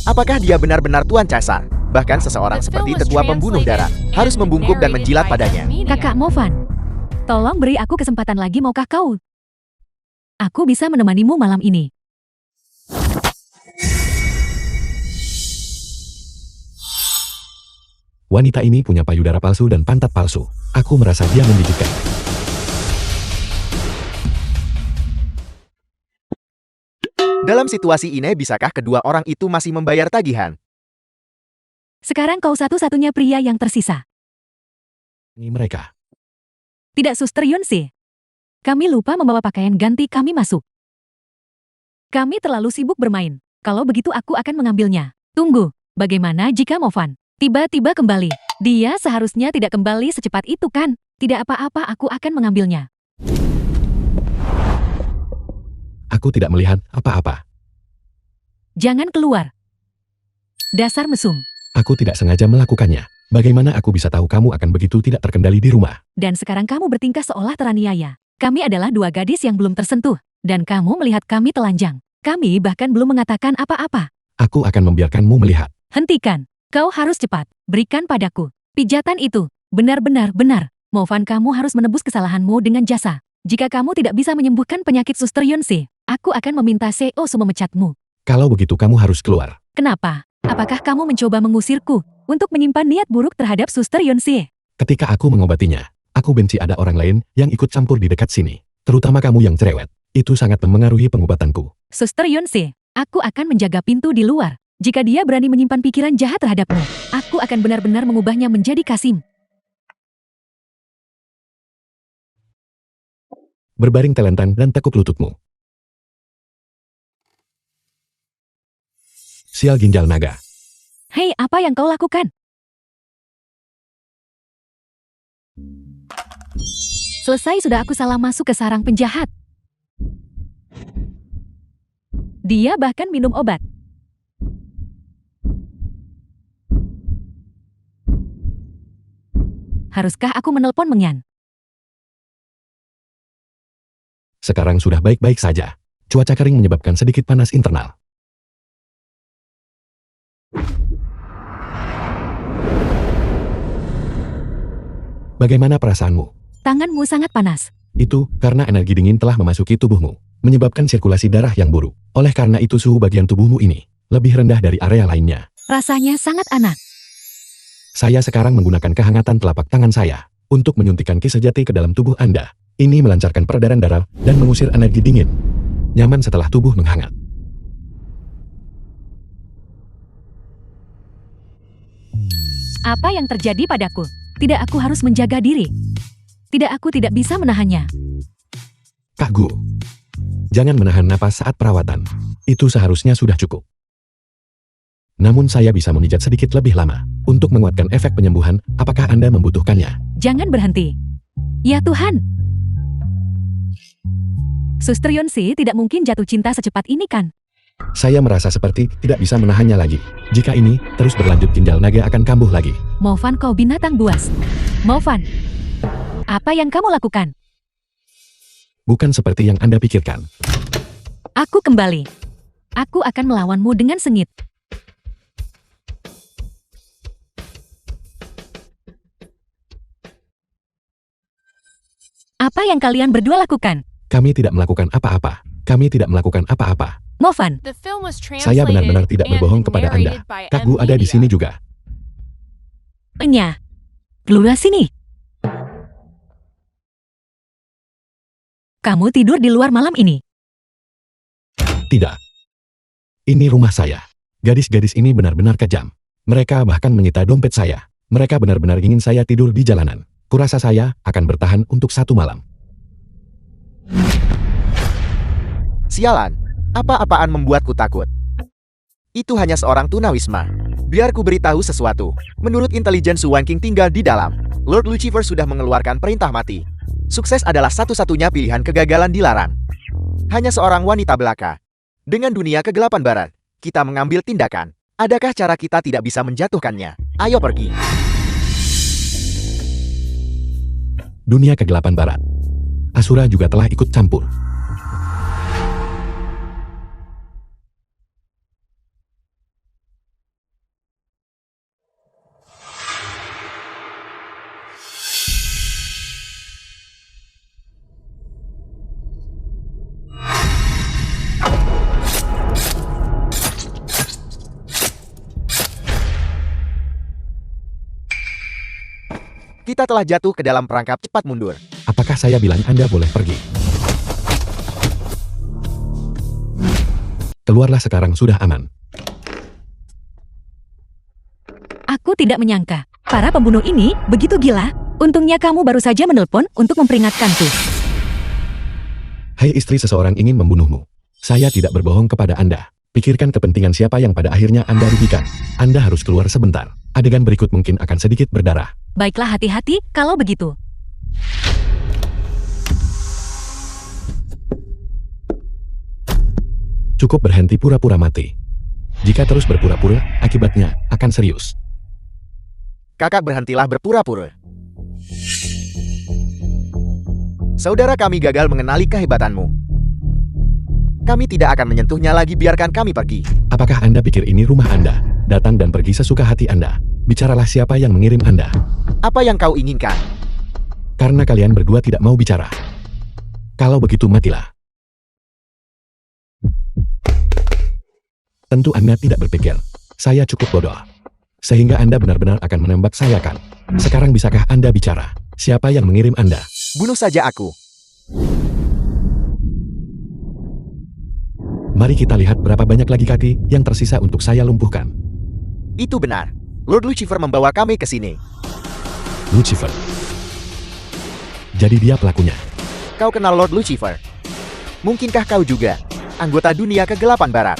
apakah dia benar-benar Tuan Caesar? Bahkan seseorang seperti tetua pembunuh darah harus membungkuk dan menjilat padanya. Kakak Movan, tolong beri aku kesempatan lagi, maukah kau? Aku bisa menemanimu malam ini. Wanita ini punya payudara palsu dan pantat palsu. Aku merasa dia menjijikkan. Dalam situasi ini, bisakah kedua orang itu masih membayar tagihan? Sekarang kau satu-satunya pria yang tersisa. Ini mereka. Tidak, Suster Yunsi. Kami lupa membawa pakaian ganti kami masuk. Kami terlalu sibuk bermain. Kalau begitu aku akan mengambilnya. Tunggu, bagaimana jika Movan tiba-tiba kembali? Dia seharusnya tidak kembali secepat itu kan? Tidak apa-apa, aku akan mengambilnya. Aku tidak melihat apa-apa. Jangan keluar. Dasar mesum. Aku tidak sengaja melakukannya. Bagaimana aku bisa tahu kamu akan begitu tidak terkendali di rumah? Dan sekarang kamu bertingkah seolah teraniaya. Kami adalah dua gadis yang belum tersentuh. Dan kamu melihat kami telanjang. Kami bahkan belum mengatakan apa-apa. Aku akan membiarkanmu melihat. Hentikan. Kau harus cepat. Berikan padaku. Pijatan itu. Benar-benar benar. Movan, kamu harus menebus kesalahanmu dengan jasa. Jika kamu tidak bisa menyembuhkan penyakit Suster Yunsi, aku akan meminta CEO memecatmu. Kalau begitu kamu harus keluar. Kenapa? Apakah kamu mencoba mengusirku untuk menyimpan niat buruk terhadap Suster Yunsi? Ketika aku mengobatinya, aku benci ada orang lain yang ikut campur di dekat sini. Terutama kamu yang cerewet. Itu sangat memengaruhi pengobatanku. Suster Yunsi, aku akan menjaga pintu di luar. Jika dia berani menyimpan pikiran jahat terhadapmu, aku akan benar-benar mengubahnya menjadi Kasim. Berbaring telentang dan tekuk lututmu. Sial ginjal naga. Hei, apa yang kau lakukan? Selesai sudah, aku salah masuk ke sarang penjahat. Dia bahkan minum obat. Haruskah aku menelpon Mengyan? Sekarang sudah baik-baik saja. Cuaca kering menyebabkan sedikit panas internal. Bagaimana perasaanmu? Tanganmu sangat panas. Itu karena energi dingin telah memasuki tubuhmu, menyebabkan sirkulasi darah yang buruk. Oleh karena itu suhu bagian tubuhmu ini lebih rendah dari area lainnya. Rasanya sangat aneh. Saya sekarang menggunakan kehangatan telapak tangan saya untuk menyuntikkan ki sejati ke dalam tubuh Anda. Ini melancarkan peredaran darah dan mengusir energi dingin. Nyaman setelah tubuh menghangat. Apa yang terjadi padaku? Tidak, aku harus menjaga diri. Tidak, aku tidak bisa menahannya. Kak Gu, jangan menahan napas saat perawatan. Itu seharusnya sudah cukup. Namun saya bisa memijat sedikit lebih lama. Untuk menguatkan efek penyembuhan, apakah Anda membutuhkannya? Jangan berhenti. Ya Tuhan. Suster Yonsei tidak mungkin jatuh cinta secepat ini kan? Saya merasa seperti tidak bisa menahannya lagi. Jika ini terus berlanjut, ginjal naga akan kambuh lagi. Movan, kau binatang buas. Movan, apa yang kamu lakukan? Bukan seperti yang Anda pikirkan. Aku kembali. Aku akan melawanmu dengan sengit. Apa yang kalian berdua lakukan? Kami tidak melakukan apa-apa. Kami tidak melakukan apa-apa. Movan, Saya benar-benar tidak berbohong kepada Anda. Kak Gu ada di sini juga. Enya, keluar sini. Kamu tidur di luar malam ini. Tidak. Ini rumah saya. Gadis-gadis ini benar-benar kejam. Mereka bahkan menyita dompet saya. Mereka benar-benar ingin saya tidur di jalanan. Kurasa saya akan bertahan untuk 1 malam. Sialan, apa-apaan membuatku takut. Itu hanya seorang tunawisma. Biar ku beritahu sesuatu. Menurut intelijen Su Wanqing tinggal di dalam. Lord Lucifer sudah mengeluarkan perintah mati. Sukses adalah satu-satunya pilihan, kegagalan dilarang. Hanya seorang wanita belaka. Dengan dunia kegelapan barat, kita mengambil tindakan. Adakah cara kita tidak bisa menjatuhkannya? Ayo pergi. Dunia kegelapan barat. Asura juga telah ikut campur. Kita telah jatuh ke dalam perangkap, cepat mundur. Apakah saya bilang Anda boleh pergi? Keluarlah sekarang, sudah aman. Aku tidak menyangka. Para pembunuh ini begitu gila. Untungnya kamu baru saja menelpon untuk memperingatkanku. Hai istri, seseorang ingin membunuhmu. Saya tidak berbohong kepada Anda. Pikirkan kepentingan siapa yang pada akhirnya Anda rugikan. Anda harus keluar sebentar. Adegan berikut mungkin akan sedikit berdarah. Baiklah, hati-hati kalau begitu. Cukup berhenti pura-pura mati. Jika terus berpura-pura, akibatnya akan serius. Kakak, berhentilah berpura-pura. Saudara kami gagal mengenali kehebatanmu. Kami tidak akan menyentuhnya lagi, biarkan kami pergi. Apakah Anda pikir ini rumah Anda? Datang dan pergi sesuka hati Anda. Bicaralah siapa yang mengirim Anda. Apa yang kau inginkan? Karena kalian berdua tidak mau bicara. Kalau begitu, matilah. Tentu Anda tidak berpikir. Saya cukup bodoh. Sehingga Anda benar-benar akan menembak saya kan? Sekarang bisakah Anda bicara? Siapa yang mengirim Anda? Bunuh saja aku. Mari kita lihat berapa banyak lagi kaki yang tersisa untuk saya lumpuhkan. Itu benar. Lord Lucifer membawa kami ke sini. Lucifer. Jadi dia pelakunya. Kau kenal Lord Lucifer? Mungkinkah kau juga anggota dunia kegelapan barat?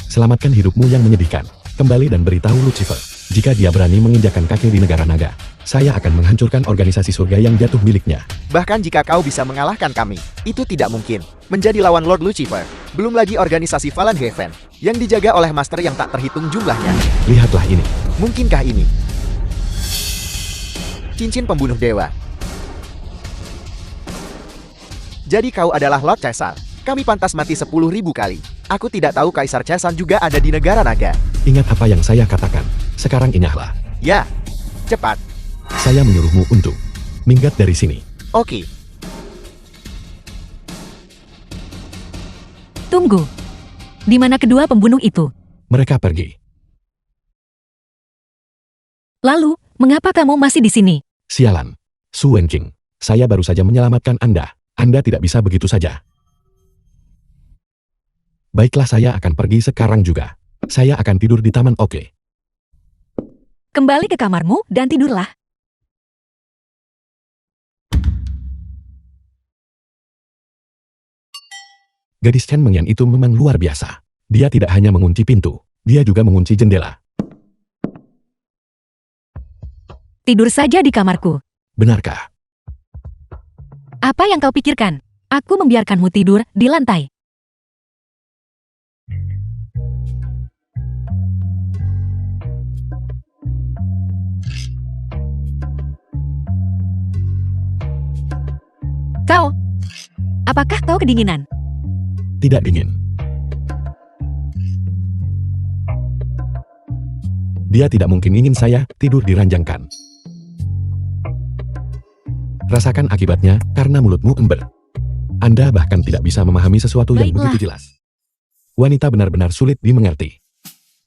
Selamatkan hidupmu yang menyedihkan. Kembali dan beritahu Lucifer. Jika dia berani menginjakkan kaki di negara naga, saya akan menghancurkan organisasi surga yang jatuh miliknya. Bahkan jika kau bisa mengalahkan kami, itu tidak mungkin. Menjadi lawan Lord Lucifer. Belum lagi organisasi Fallen Heaven, yang dijaga oleh master yang tak terhitung jumlahnya. Lihatlah ini. Mungkinkah ini cincin pembunuh dewa? Jadi kau adalah Lord Caesar. Kami pantas mati 10.000 kali. Aku tidak tahu Kaisar Caesar juga ada di negara naga. Ingat apa yang saya katakan. Sekarang ingatlah. Ya, cepat. Saya menyuruhmu untuk minggat dari sini. Oke. Tunggu. Di mana kedua pembunuh itu? Mereka pergi. Lalu, mengapa kamu masih di sini? Sialan. Su Wanqing. Saya baru saja menyelamatkan Anda. Anda tidak bisa begitu saja. Baiklah, saya akan pergi sekarang juga. Saya akan tidur di taman, oke? Kembali ke kamarmu dan tidurlah. Gadis Chen Mengyan itu memang luar biasa. Dia tidak hanya mengunci pintu, Dia juga mengunci jendela. Tidur saja di kamarku. Benarkah? Apa yang kau pikirkan? Aku membiarkanmu tidur di lantai. Kau, apakah kau kedinginan? Tidak dingin. Dia tidak mungkin ingin saya tidur diranjangkan. Rasakan akibatnya karena mulutmu ember. Anda bahkan tidak bisa memahami sesuatu yang Baiklah. begitu jelas. Wanita benar-benar sulit dimengerti.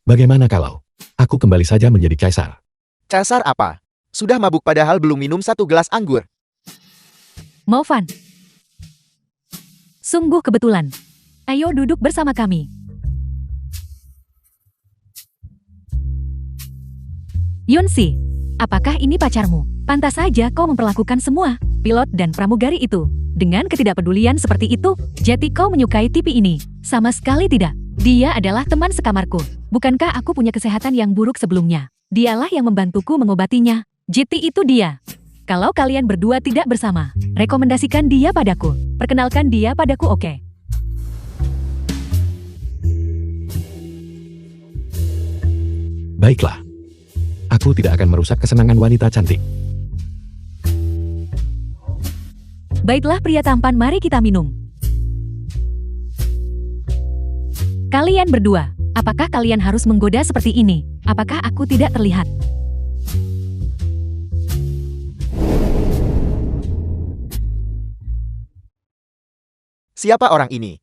Bagaimana kalau aku kembali saja menjadi kaisar? Caesar apa? Sudah mabuk padahal belum minum 1 gelas anggur. Movan. Sungguh kebetulan. Ayo duduk bersama kami. Yunsi, apakah ini pacarmu? Pantas saja kau memperlakukan semua pilot dan pramugari itu dengan ketidakpedulian seperti itu. Jadi kau menyukai tipi ini? Sama sekali tidak. Dia adalah teman sekamarku. Bukankah aku punya kesehatan yang buruk sebelumnya? Dialah yang membantuku mengobatinya. Jadi itu dia. Kalau kalian berdua tidak bersama, rekomendasikan dia padaku. Perkenalkan dia padaku, oke? Baiklah. Aku tidak akan merusak kesenangan wanita cantik. Baiklah pria tampan, mari kita minum. Kalian berdua, apakah kalian harus menggoda seperti ini? Apakah aku tidak terlihat? Siapa orang ini?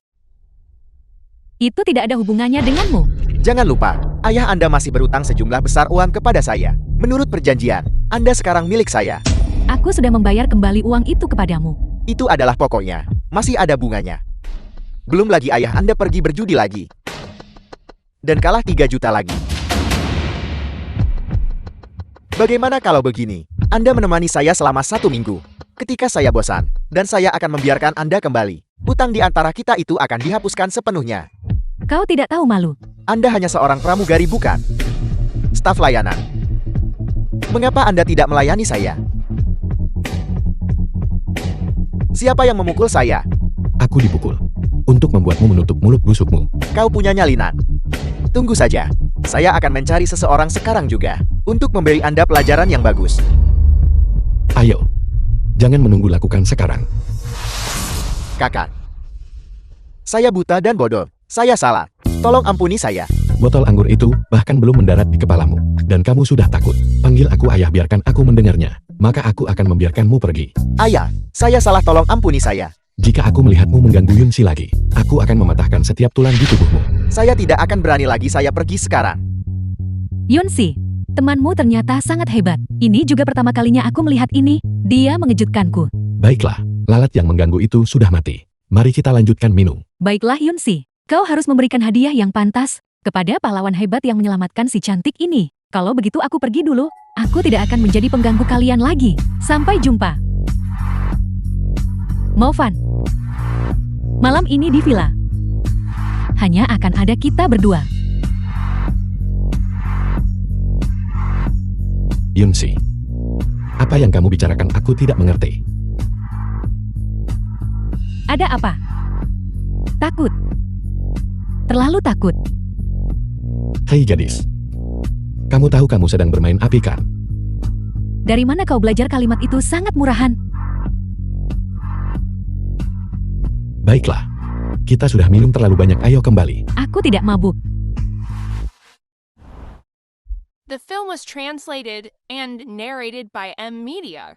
Itu tidak ada hubungannya denganmu. Jangan lupa, ayah Anda masih berutang sejumlah besar uang kepada saya. Menurut perjanjian, Anda sekarang milik saya. Aku sudah membayar kembali uang itu kepadamu. Itu adalah pokoknya. Masih ada bunganya. Belum lagi ayah Anda pergi berjudi lagi. Dan kalah 3 juta lagi. Bagaimana kalau begini? Anda menemani saya selama 1 minggu. Ketika saya bosan, dan saya akan membiarkan Anda kembali. Hutang di antara kita itu akan dihapuskan sepenuhnya. Kau tidak tahu malu. Anda hanya seorang pramugari, bukan? Staf layanan. Mengapa Anda tidak melayani saya? Siapa yang memukul saya? Aku dipukul. Untuk membuatmu menutup mulut busukmu. Kau punya nyalinan. Tunggu saja. Saya akan mencari seseorang sekarang juga. Untuk memberi Anda pelajaran yang bagus. Ayo. Jangan menunggu, lakukan sekarang. Kakak. Saya buta dan bodoh. Saya salah. Tolong ampuni saya. Botol anggur itu bahkan belum mendarat di kepalamu. Dan kamu sudah takut. Panggil aku ayah, biarkan aku mendengarnya. Maka aku akan membiarkanmu pergi. Ayah, saya salah, tolong ampuni saya. Jika aku melihatmu mengganggu Yunsi lagi, aku akan mematahkan setiap tulang di tubuhmu. Saya tidak akan berani lagi, saya pergi sekarang. Yunsi, temanmu ternyata sangat hebat. Ini juga pertama kalinya aku melihat ini. Dia mengejutkanku. Baiklah, lalat yang mengganggu itu sudah mati. Mari kita lanjutkan minum. Baiklah Yunsi, kau harus memberikan hadiah yang pantas kepada pahlawan hebat yang menyelamatkan si cantik ini. Kalau begitu aku pergi dulu. Aku tidak akan menjadi pengganggu kalian lagi. Sampai jumpa. Movan. Malam ini di villa. Hanya akan ada kita berdua. Yunsi, apa yang kamu bicarakan aku tidak mengerti. Ada apa? Takut. Terlalu takut. Hei gadis. Kamu tahu kamu sedang bermain api kan? Dari mana kau belajar kalimat itu? Sangat murahan. Baiklah. Kita sudah minum terlalu banyak, ayo kembali. Aku tidak mabuk. The film was translated and narrated by M Media.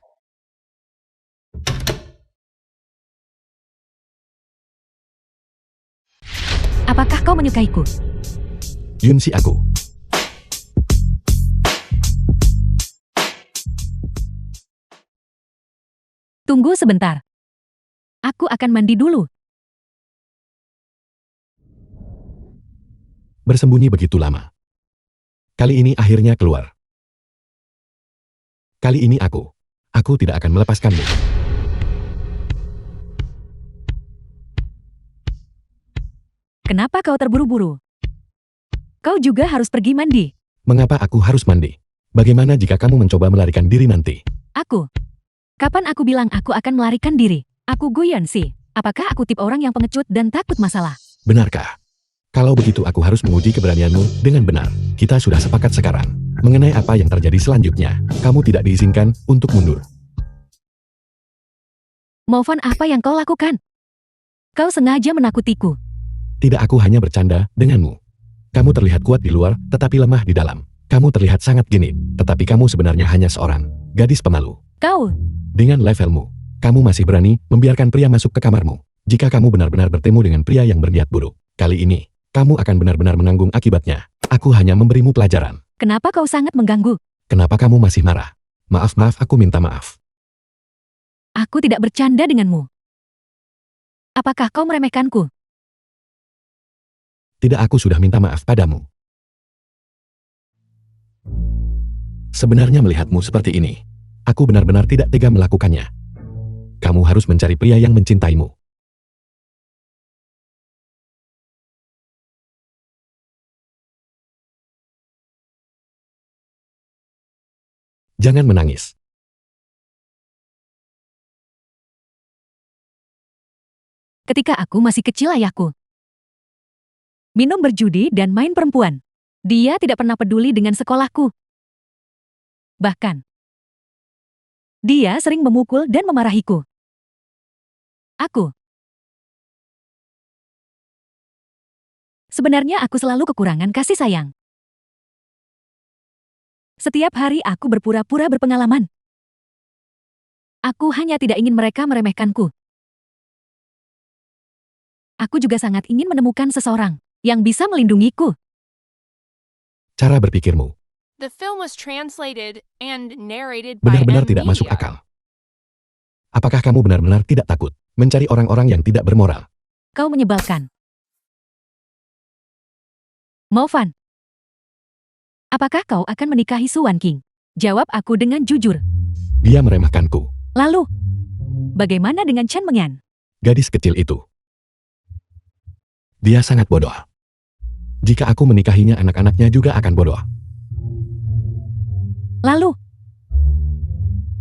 Apakah kau menyukaiku? Yunsi, aku. Tunggu sebentar. Aku akan mandi dulu. Bersembunyi begitu lama. Kali ini akhirnya keluar. Kali ini aku tidak akan melepaskanmu. Kenapa kau terburu-buru? Kau juga harus pergi mandi. Mengapa aku harus mandi? Bagaimana jika kamu mencoba melarikan diri nanti? Aku. Kapan aku bilang aku akan melarikan diri? Aku guyon sih. Apakah aku tipe orang yang pengecut dan takut masalah? Benarkah? Kalau begitu aku harus menguji keberanianmu dengan benar. Kita sudah sepakat sekarang. Mengenai apa yang terjadi selanjutnya, kamu tidak diizinkan untuk mundur. Movan, apa yang kau lakukan? Kau sengaja menakutiku. Tidak, aku hanya bercanda denganmu. Kamu terlihat kuat di luar, tetapi lemah di dalam. Kamu terlihat sangat genit, tetapi kamu sebenarnya hanya seorang gadis pemalu. Kau. Dengan levelmu, kamu masih berani membiarkan pria masuk ke kamarmu. Jika kamu benar-benar bertemu dengan pria yang berniat buruk, kali ini, kamu akan benar-benar menanggung akibatnya. Aku hanya memberimu pelajaran. Kenapa kau sangat mengganggu? Kenapa kamu masih marah? Maaf, aku minta maaf. Aku tidak bercanda denganmu. Apakah kau meremehkanku? Tidak, aku sudah minta maaf padamu. Sebenarnya melihatmu seperti ini, aku benar-benar tidak tega melakukannya. Kamu harus mencari pria yang mencintaimu. Jangan menangis. Ketika aku masih kecil, ayahku minum, berjudi, dan main perempuan. Dia tidak pernah peduli dengan sekolahku. Bahkan, dia sering memukul dan memarahiku. Sebenarnya aku selalu kekurangan kasih sayang. Setiap hari aku berpura-pura berpengalaman. Aku hanya tidak ingin mereka meremehkanku. Aku juga sangat ingin menemukan seseorang yang bisa melindungiku. Cara berpikirmu The film was translated and narrated by benar-benar M tidak masuk Media. akal. Apakah kamu benar-benar tidak takut mencari orang-orang yang tidak bermoral? Kau menyebalkan. Movan, apakah kau akan menikahi Suan King? Jawab aku dengan jujur. Dia meremehkanku. Lalu, bagaimana dengan Chen Mengan? Gadis kecil itu. Dia sangat bodoh. Jika aku menikahinya, anak-anaknya juga akan bodoh. Lalu,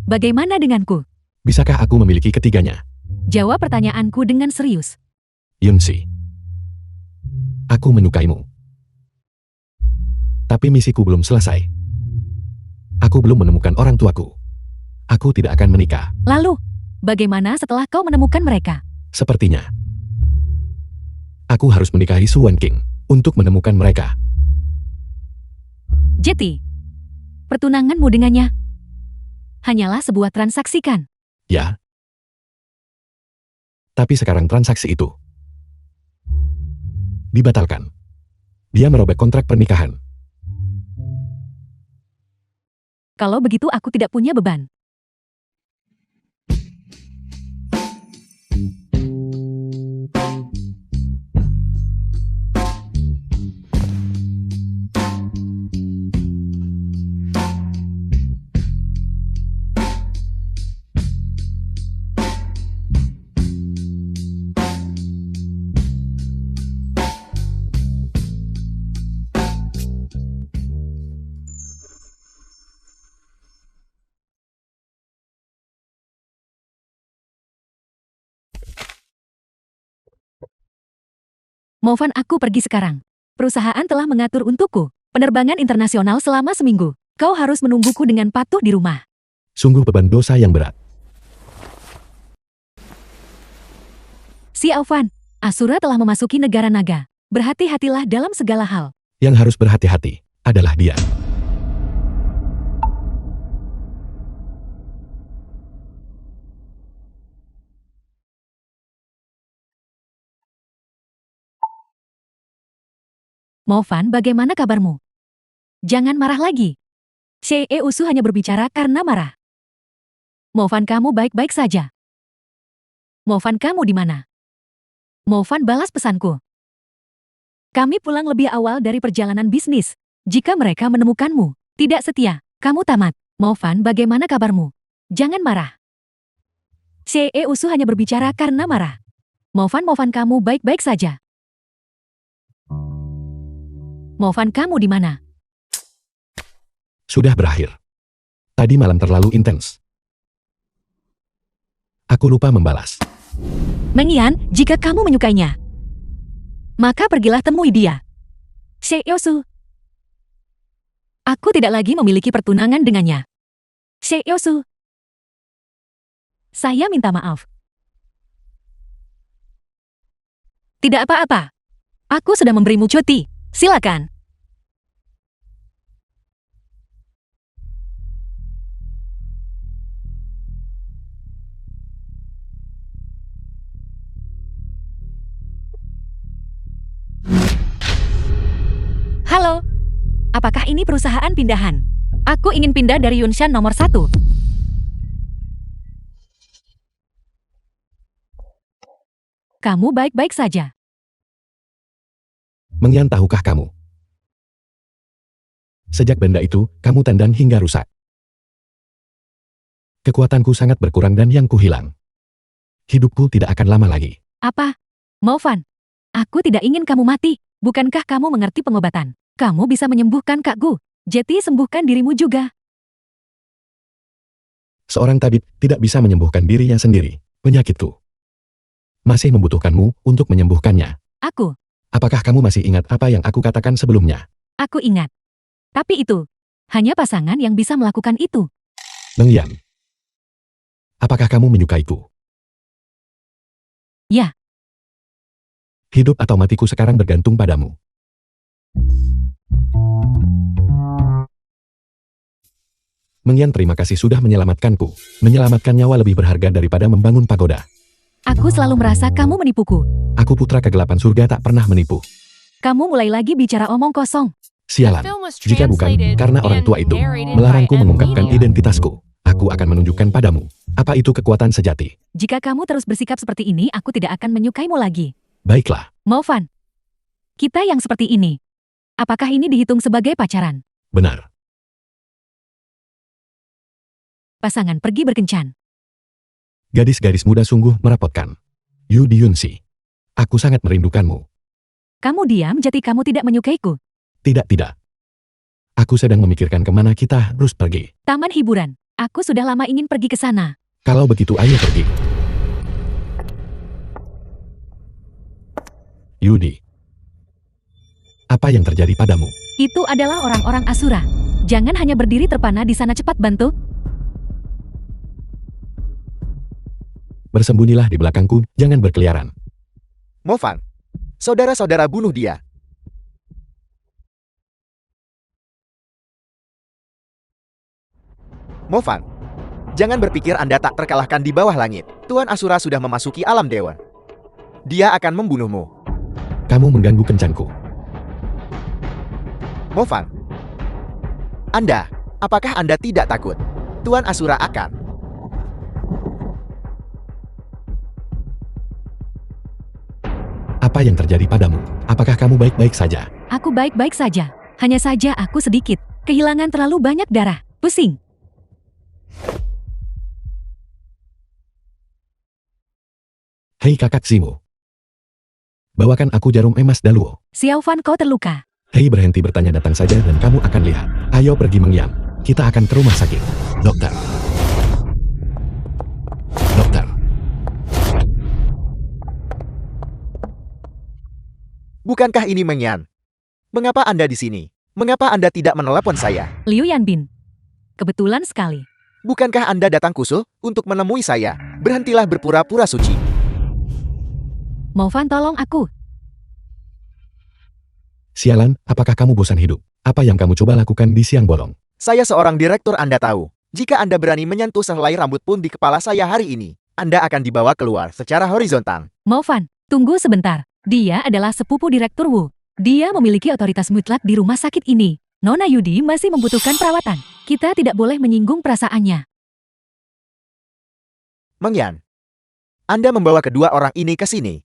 bagaimana denganku? Bisakah aku memiliki ketiganya? Jawab pertanyaanku dengan serius. Yunsi, aku menyukaimu. Tapi misiku belum selesai. Aku belum menemukan orang tuaku. Aku tidak akan menikah. Lalu, bagaimana setelah kau menemukan mereka? Sepertinya, aku harus menikahi Suan King untuk menemukan mereka. Jeti, pertunanganmu dengannya hanyalah sebuah transaksi, kan? Ya. Tapi sekarang transaksi itu dibatalkan. Dia merobek kontrak pernikahan. Kalau begitu aku tidak punya beban. Movan, aku pergi sekarang. Perusahaan telah mengatur untukku penerbangan internasional selama seminggu. Kau harus menungguku dengan patuh di rumah. Sungguh beban dosa yang berat. Si Aufan, Asura telah memasuki negara naga. Berhati-hatilah dalam segala hal. Yang harus berhati-hati adalah dia. Movan, bagaimana kabarmu? Jangan marah lagi. Shee Usu hanya berbicara karena marah. Movan, kamu baik-baik saja. Movan, kamu di mana? Movan balas pesanku. Kami pulang lebih awal dari perjalanan bisnis. Jika mereka menemukanmu tidak setia, kamu tamat. Movan, bagaimana kabarmu? Jangan marah. Shee Usu hanya berbicara karena marah. Movan, kamu baik-baik saja. Movan, kamu di mana? Sudah berakhir. Tadi malam terlalu intens. Aku lupa membalas. Mengian, jika kamu menyukainya, maka pergilah temui dia. Seyosu. Aku tidak lagi memiliki pertunangan dengannya. Seyosu. Saya minta maaf. Tidak apa-apa. Aku sudah memberimu cuti. Silakan. Halo. Apakah ini perusahaan pindahan? Aku ingin pindah dari Yunshan nomor 1. Kamu baik-baik saja. Mengian, tahukah kamu? Sejak benda itu, kamu tendang hingga rusak. Kekuatanku sangat berkurang dan yang kuhilang. Hidupku tidak akan lama lagi. Apa? Movan, aku tidak ingin kamu mati. Bukankah kamu mengerti pengobatan? Kamu bisa menyembuhkan Kak Gu. Jadi sembuhkan dirimu juga. Seorang tabib tidak bisa menyembuhkan dirinya sendiri. Penyakitku masih membutuhkanmu untuk menyembuhkannya. Aku. Apakah kamu masih ingat apa yang aku katakan sebelumnya? Aku ingat. Tapi itu hanya pasangan yang bisa melakukan itu. Mengian, apakah kamu menyukaiku? Ya. Hidup atau matiku sekarang bergantung padamu. Mengian, terima kasih sudah menyelamatkanku. Menyelamatkan nyawa lebih berharga daripada membangun pagoda. Aku selalu merasa kamu menipuku. Aku putra kegelapan surga tak pernah menipu. Kamu mulai lagi bicara omong kosong. Sialan, jika bukan karena orang tua itu melarangku mengungkapkan identitasku, aku akan menunjukkan padamu apa itu kekuatan sejati. Jika kamu terus bersikap seperti ini, aku tidak akan menyukaimu lagi. Baiklah, Movan, kita yang seperti ini, apakah ini dihitung sebagai pacaran? benar. Pasangan pergi berkencan. Gadis-gadis muda sungguh merepotkan. Yu Diyunsi, aku sangat merindukanmu. Kamu diam, jadi kamu tidak menyukaiku. Tidak. Aku sedang memikirkan kemana kita harus pergi. Taman hiburan. Aku sudah lama ingin pergi ke sana. Kalau begitu ayo pergi. Yudi, apa yang terjadi padamu? Itu adalah orang-orang Asura. Jangan hanya berdiri terpana di sana, cepat bantu. Bersembunyilah di belakangku, jangan berkeliaran. Movan, saudara-saudara bunuh dia. Movan, jangan berpikir Anda tak terkalahkan di bawah langit. Tuan Asura sudah memasuki alam dewa. Dia akan membunuhmu. Kamu mengganggu kencanku. Movan, apakah Anda tidak takut? Tuan Asura akan... Apa yang terjadi padamu? Apakah kamu baik-baik saja? Aku baik-baik saja. Hanya saja aku sedikit kehilangan terlalu banyak darah. Pusing. Hei kakak Zimo. Bawakan aku jarum emas Daluo. Xiaofan, kau terluka. Hei, berhenti bertanya, datang saja dan kamu akan lihat. Ayo pergi Mengian. Kita akan ke rumah sakit. Dokter. Dokter. Bukankah ini Mengian? Mengapa Anda di sini? Mengapa Anda tidak menelepon saya? Liu Yanbin. Kebetulan sekali. Bukankah Anda datang khusus untuk menemui saya? Berhentilah berpura-pura suci. Movan, tolong aku. Sialan, apakah kamu bosan hidup? Apa yang kamu coba lakukan di siang bolong? Saya seorang direktur, Anda tahu. Jika Anda berani menyentuh sehelai rambut pun di kepala saya hari ini, Anda akan dibawa keluar secara horizontal. Movan, tunggu sebentar. Dia adalah sepupu Direktur Wu. Dia memiliki otoritas mutlak di rumah sakit ini. Nona Yudi masih membutuhkan perawatan. Kita tidak boleh menyinggung perasaannya. Mengian, Anda membawa kedua orang ini ke sini.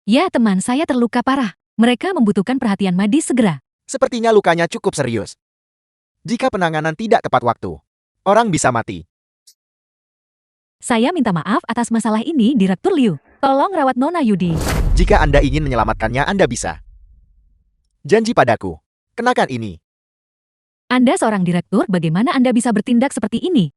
Ya, teman saya terluka parah. Mereka membutuhkan perhatian medis segera. Sepertinya lukanya cukup serius. Jika penanganan tidak tepat waktu, orang bisa mati. Saya minta maaf atas masalah ini, Direktur Liu. Tolong rawat Nona Yudi. Jika Anda ingin menyelamatkannya, Anda bisa. Janji padaku. Kenakan ini. Anda seorang direktur, bagaimana Anda bisa bertindak seperti ini?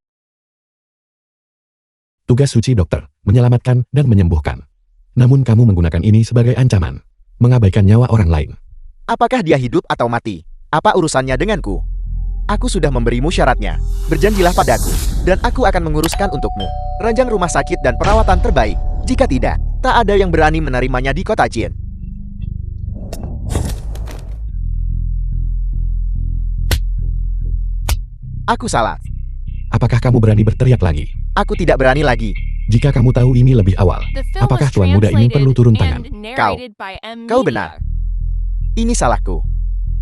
Tugas suci dokter, menyelamatkan dan menyembuhkan. Namun kamu menggunakan ini sebagai ancaman. Mengabaikan nyawa orang lain. Apakah dia hidup atau mati? Apa urusannya denganku? Aku sudah memberimu syaratnya. Berjanjilah padaku, dan aku akan menguruskan untukmu ranjang rumah sakit dan perawatan terbaik. Jika tidak, tak ada yang berani menerimanya di kota Jin. Aku salah. Apakah kamu berani berteriak lagi? Aku tidak berani lagi. Jika kamu tahu ini lebih awal, The film apakah was tuan muda ini perlu turun tangan? translated and narrated by M. Kau Media. benar. Ini salahku.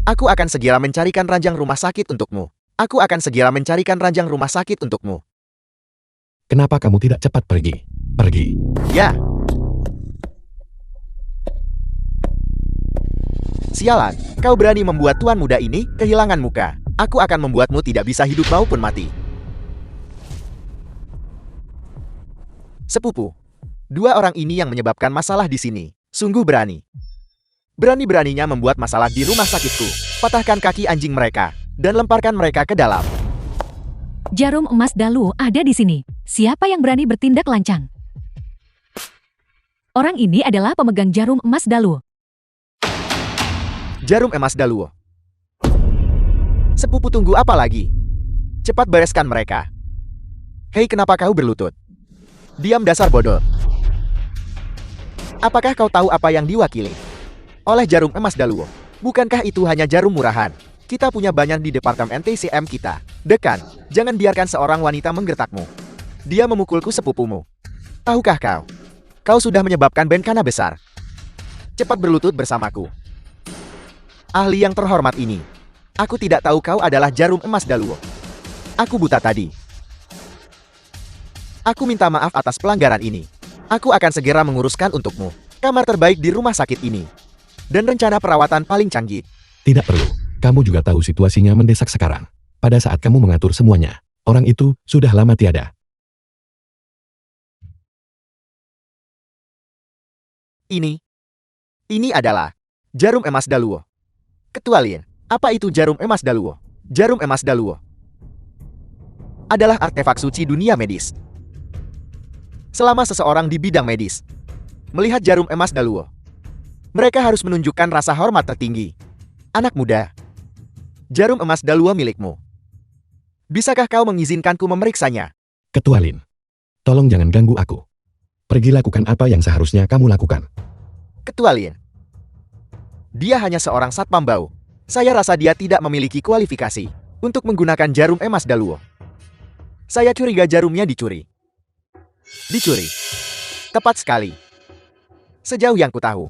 Aku akan segera mencarikan ranjang rumah sakit untukmu. Aku akan segera mencarikan ranjang rumah sakit untukmu. Kenapa kamu tidak cepat pergi? Pergi. Ya. Sialan, kau berani membuat tuan muda ini kehilangan muka. Aku akan membuatmu tidak bisa hidup maupun mati. Sepupu. Dua orang ini yang menyebabkan masalah di sini. Sungguh berani. Berani-beraninya membuat masalah di rumah sakitku. Patahkan kaki anjing mereka dan lemparkan mereka ke dalam. Jarum emas Daluo ada di sini. Siapa yang berani bertindak lancang? Orang ini adalah pemegang jarum emas Daluo. Jarum emas Daluo. Sepupu tunggu apa lagi? Cepat bereskan mereka. Hei, kenapa kau berlutut? Diam dasar bodoh. Apakah kau tahu apa yang diwakili oleh jarum emas Daluo? Bukankah itu hanya jarum murahan? Kita punya banyak di departemen TCM kita. Dekan, jangan biarkan seorang wanita menggertakmu. Dia memukulku sepupumu. Tahukah kau? Kau sudah menyebabkan bencana besar. Cepat berlutut bersamaku. Ahli yang terhormat ini. Aku tidak tahu kau adalah jarum emas Daluo. Aku buta tadi. Aku minta maaf atas pelanggaran ini. Aku akan segera menguruskan untukmu kamar terbaik di rumah sakit ini. Dan rencana perawatan paling canggih. Tidak perlu. Kamu juga tahu situasinya mendesak sekarang. Pada saat kamu mengatur semuanya, orang itu sudah lama tiada. Ini adalah jarum emas Daluo. Ketua Lin, apa itu jarum emas Daluo? Jarum emas Daluo adalah artefak suci dunia medis. Selama seseorang di bidang medis melihat jarum emas Daluo, mereka harus menunjukkan rasa hormat tertinggi. Anak muda, jarum emas Daluo milikmu. Bisakah kau mengizinkanku memeriksanya? Ketua Lin, tolong jangan ganggu aku. Pergi lakukan apa yang seharusnya kamu lakukan. Ketua Lin, dia hanya seorang satpam bau. Saya rasa dia tidak memiliki kualifikasi untuk menggunakan jarum emas Daluo. Saya curiga jarumnya dicuri. Dicuri. Tepat sekali. Sejauh yang kutahu,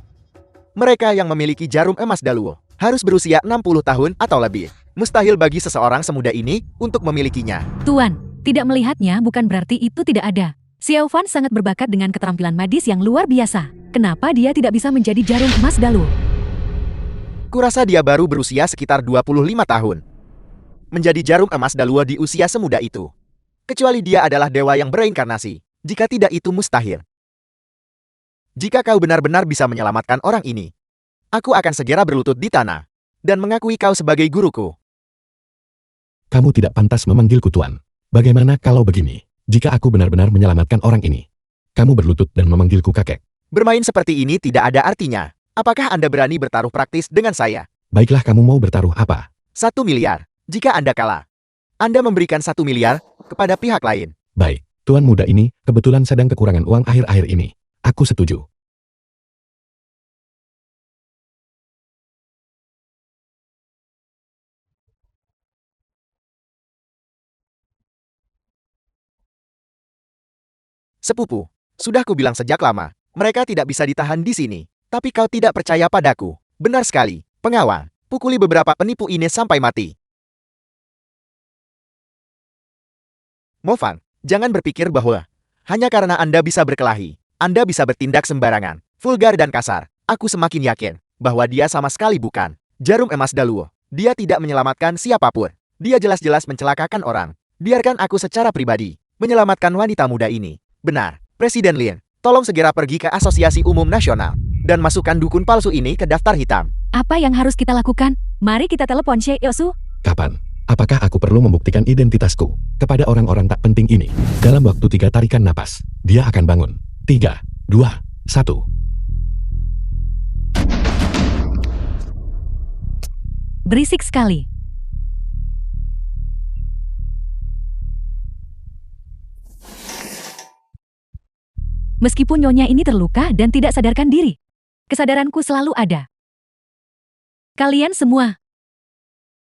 mereka yang memiliki jarum emas Daluo harus berusia 60 tahun atau lebih. Mustahil bagi seseorang semuda ini untuk memilikinya. Tuan, tidak melihatnya bukan berarti itu tidak ada. Xiao Fan sangat berbakat dengan keterampilan medis yang luar biasa. Kenapa dia tidak bisa menjadi jarum emas Daluo? Kurasa dia baru berusia sekitar 25 tahun. Menjadi jarum emas Daluo di usia semuda itu. Kecuali dia adalah dewa yang bereinkarnasi. Jika tidak, itu mustahil. Jika kau benar-benar bisa menyelamatkan orang ini, aku akan segera berlutut di tanah dan mengakui kau sebagai guruku. Kamu tidak pantas memanggilku Tuan. Bagaimana kalau begini? Jika aku benar-benar menyelamatkan orang ini, kamu berlutut dan memanggilku kakek. Bermain seperti ini tidak ada artinya. Apakah Anda berani bertaruh praktis dengan saya? Baiklah, kamu mau bertaruh apa? 1 miliar. Jika Anda kalah, Anda memberikan 1 miliar kepada pihak lain. Baik, Tuan muda ini kebetulan sedang kekurangan uang akhir-akhir ini. Aku setuju. Sepupu, sudah kubilang sejak lama, mereka tidak bisa ditahan di sini. Tapi kau tidak percaya padaku. Benar sekali, pengawal. Pukuli beberapa penipu ini sampai mati. Mo Fang, jangan berpikir bahwa hanya karena Anda bisa berkelahi, Anda bisa bertindak sembarangan, vulgar dan kasar. Aku semakin yakin bahwa dia sama sekali bukan jarum emas Daluo. Dia tidak menyelamatkan siapapun. Dia jelas-jelas mencelakakan orang. Biarkan aku secara pribadi menyelamatkan wanita muda ini. Benar, Presiden Lin, tolong segera pergi ke Asosiasi Umum Nasional dan masukkan dukun palsu ini ke daftar hitam. Apa yang harus kita lakukan? Mari kita telepon Sheikh Yosu. Kapan? Apakah aku perlu membuktikan identitasku kepada orang-orang tak penting ini? Dalam waktu 3 tarikan napas, dia akan bangun. 3, 2, 1. Berisik sekali. Meskipun nyonya ini terluka dan tidak sadarkan diri, kesadaranku selalu ada. Kalian semua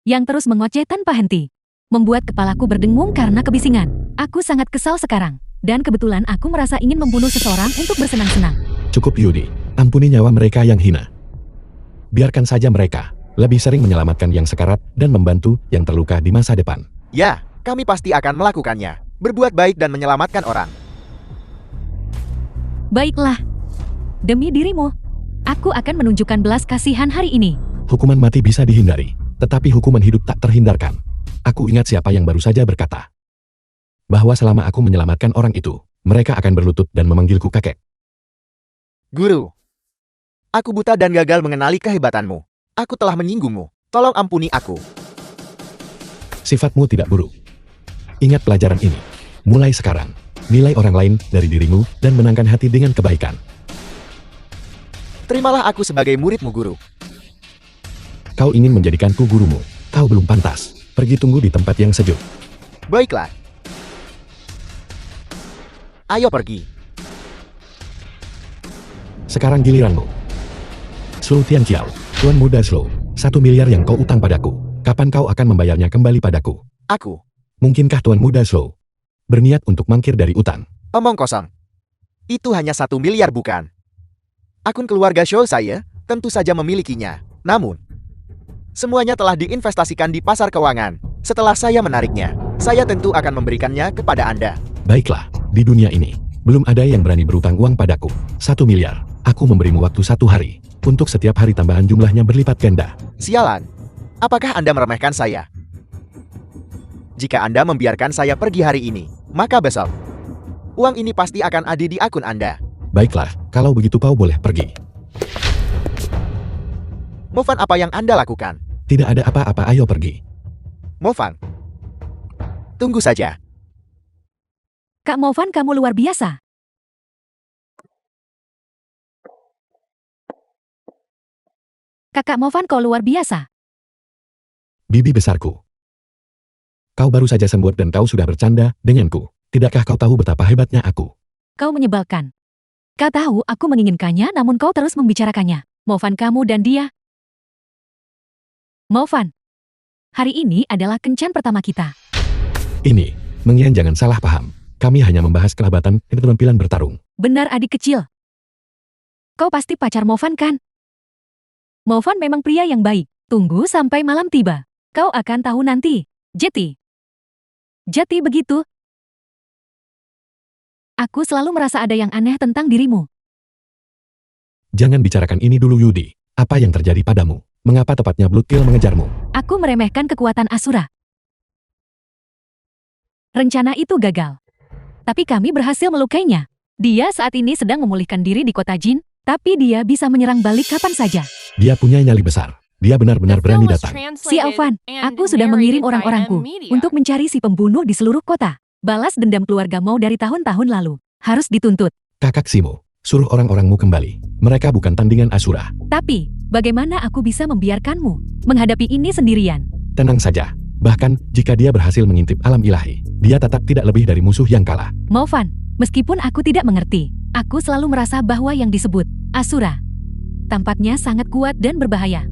yang terus mengoceh tanpa henti, membuat kepalaku berdengung karena kebisingan. Aku sangat kesal sekarang, dan kebetulan aku merasa ingin membunuh seseorang untuk bersenang-senang. Cukup Yudi, ampuni nyawa mereka yang hina. Biarkan saja mereka lebih sering menyelamatkan yang sekarat dan membantu yang terluka di masa depan. Ya, kami pasti akan melakukannya. Berbuat baik dan menyelamatkan orang. Baiklah, demi dirimu, aku akan menunjukkan belas kasihan hari ini. Hukuman mati bisa dihindari, tetapi hukuman hidup tak terhindarkan. Aku ingat siapa yang baru saja berkata bahwa selama aku menyelamatkan orang itu, mereka akan berlutut dan memanggilku kakek. Guru, aku buta dan gagal mengenali kehebatanmu. Aku telah menyinggungmu. Tolong ampuni aku. Sifatmu tidak buruk. Ingat pelajaran ini. Mulai sekarang, nilai orang lain dari dirimu dan menangkan hati dengan kebaikan. Terimalah aku sebagai muridmu, Guru. Kau ingin menjadikanku gurumu. Kau belum pantas. Pergi tunggu di tempat yang sejuk. Baiklah. Ayo pergi. Sekarang giliranmu. Slow Tianqiao, Tuan Muda Slow. 1 miliar yang kau utang padaku. Kapan kau akan membayarnya kembali padaku? Aku. Mungkinkah Tuan Muda Slow berniat untuk mangkir dari utang? Omong kosong. Itu hanya 1 miliar bukan? Akun keluarga Show saya tentu saja memilikinya. Namun, semuanya telah diinvestasikan di pasar keuangan. Setelah saya menariknya, saya tentu akan memberikannya kepada Anda. Baiklah, di dunia ini, belum ada yang berani berutang uang padaku. 1 miliar. Aku memberimu waktu 1 hari. Untuk setiap hari tambahan jumlahnya berlipat ganda. Sialan. Apakah Anda meremehkan saya? Jika Anda membiarkan saya pergi hari ini, maka besok, uang ini pasti akan ada di akun Anda. Baiklah, kalau begitu kau boleh pergi. Movan, apa yang Anda lakukan? Tidak ada apa-apa, ayo pergi. Movan. Tunggu saja. Kak Movan, kamu luar biasa. Kakak Movan, kau luar biasa. Bibi besarku. Kau baru saja sembuh dan kau sudah bercanda denganku. Tidakkah kau tahu betapa hebatnya aku? Kau menyebalkan. Kau tahu aku menginginkannya namun kau terus membicarakannya. Movan, kamu dan dia. Movan, hari ini adalah kencan pertama kita. Ini, Mengian jangan salah paham. Kami hanya membahas kelabatan dan keterampilan bertarung. Benar adik kecil. Kau pasti pacar Movan kan? Movan memang pria yang baik. Tunggu sampai malam tiba. Kau akan tahu nanti. Jeti. Jeti begitu. Aku selalu merasa ada yang aneh tentang dirimu. Jangan bicarakan ini dulu Yudi. Apa yang terjadi padamu? Mengapa tepatnya Blood Kill mengejarmu? Aku meremehkan kekuatan Asura. Rencana itu gagal. Tapi kami berhasil melukainya. Dia saat ini sedang memulihkan diri di kota Jin, tapi dia bisa menyerang balik kapan saja. Dia punya nyali besar. Dia benar-benar The berani film was datang. Si Alvan, translated aku and sudah mengirim narrated by orang-orangku M-Media. untuk mencari si pembunuh di seluruh kota. Balas dendam keluarga Mau dari tahun-tahun lalu. Harus dituntut. Kakak Simo, suruh orang-orangmu kembali. Mereka bukan tandingan Asura. Tapi, bagaimana aku bisa membiarkanmu menghadapi ini sendirian? Tenang saja. Bahkan, jika dia berhasil mengintip alam ilahi, dia tetap tidak lebih dari musuh yang kalah. Movan, meskipun aku tidak mengerti, aku selalu merasa bahwa yang disebut Asura tampaknya sangat kuat dan berbahaya.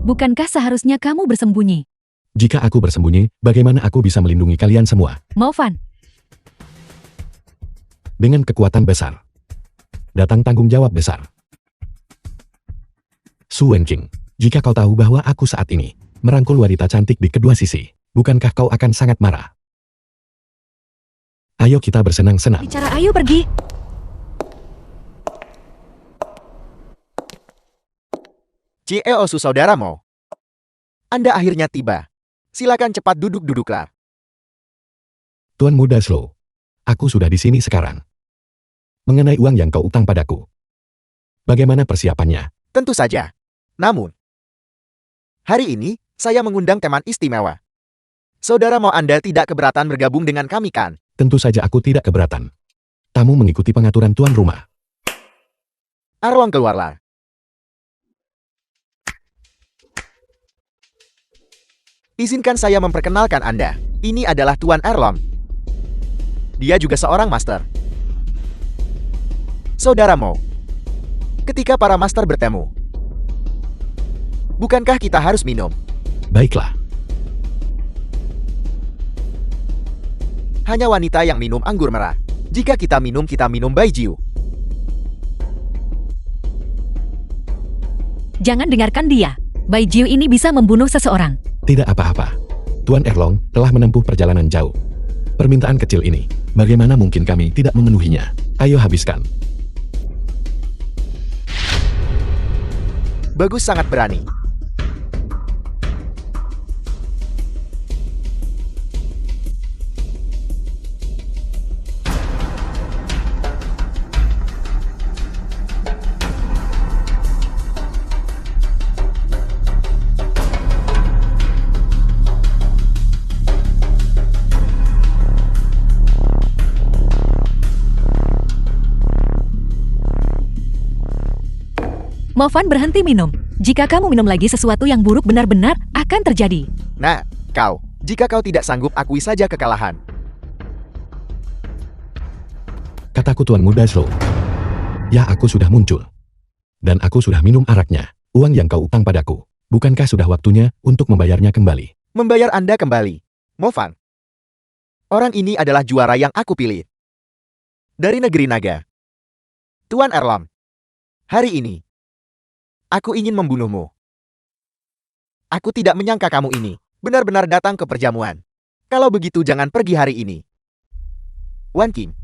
Bukankah seharusnya kamu bersembunyi? Jika aku bersembunyi, bagaimana aku bisa melindungi kalian semua? Movan, Dengan kekuatan besar, datang tanggung jawab besar. Su Wenqing, jika kau tahu bahwa aku saat ini merangkul wanita cantik di kedua sisi, bukankah kau akan sangat marah? Ayo kita bersenang-senang. bicara ayo pergi. Ciosu saudara Mo. Anda akhirnya tiba. Silakan cepat duduklah. Tuan Muda Slow, aku sudah di sini sekarang. Mengenai uang yang kau utang padaku, bagaimana persiapannya? Tentu saja. Namun, hari ini, saya mengundang teman istimewa. Saudara mau Anda tidak keberatan bergabung dengan kami kan? Tentu saja aku tidak keberatan. Tamu mengikuti pengaturan tuan rumah. Arlong keluarlah. Izinkan saya memperkenalkan Anda. Ini adalah Tuan Arlong. Dia juga seorang master. Saudara Mo, ketika para master bertemu, bukankah kita harus minum? Baiklah. Hanya wanita yang minum anggur merah. Jika kita minum baijiu. Jangan dengarkan dia. Baijiu ini bisa membunuh seseorang. Tidak apa-apa. Tuan Erlong telah menempuh perjalanan jauh. Permintaan kecil ini, bagaimana mungkin kami tidak memenuhinya? Ayo habiskan. Bagus, sangat berani. Movan berhenti minum. Jika kamu minum lagi, sesuatu yang buruk benar-benar akan terjadi. Nah, jika kau tidak sanggup, akui saja kekalahan. Kataku Tuan Muda Slow. Ya, aku sudah muncul. Dan aku sudah minum araknya. Uang yang kau utang padaku. Bukankah sudah waktunya untuk membayarnya kembali? Membayar Anda kembali. Movan. Orang ini adalah juara yang aku pilih. Dari negeri naga. Tuan Erlong. Hari ini, aku ingin membunuhmu. Aku tidak menyangka kamu ini benar-benar datang ke perjamuan. Kalau begitu jangan pergi hari ini. Wan Kim.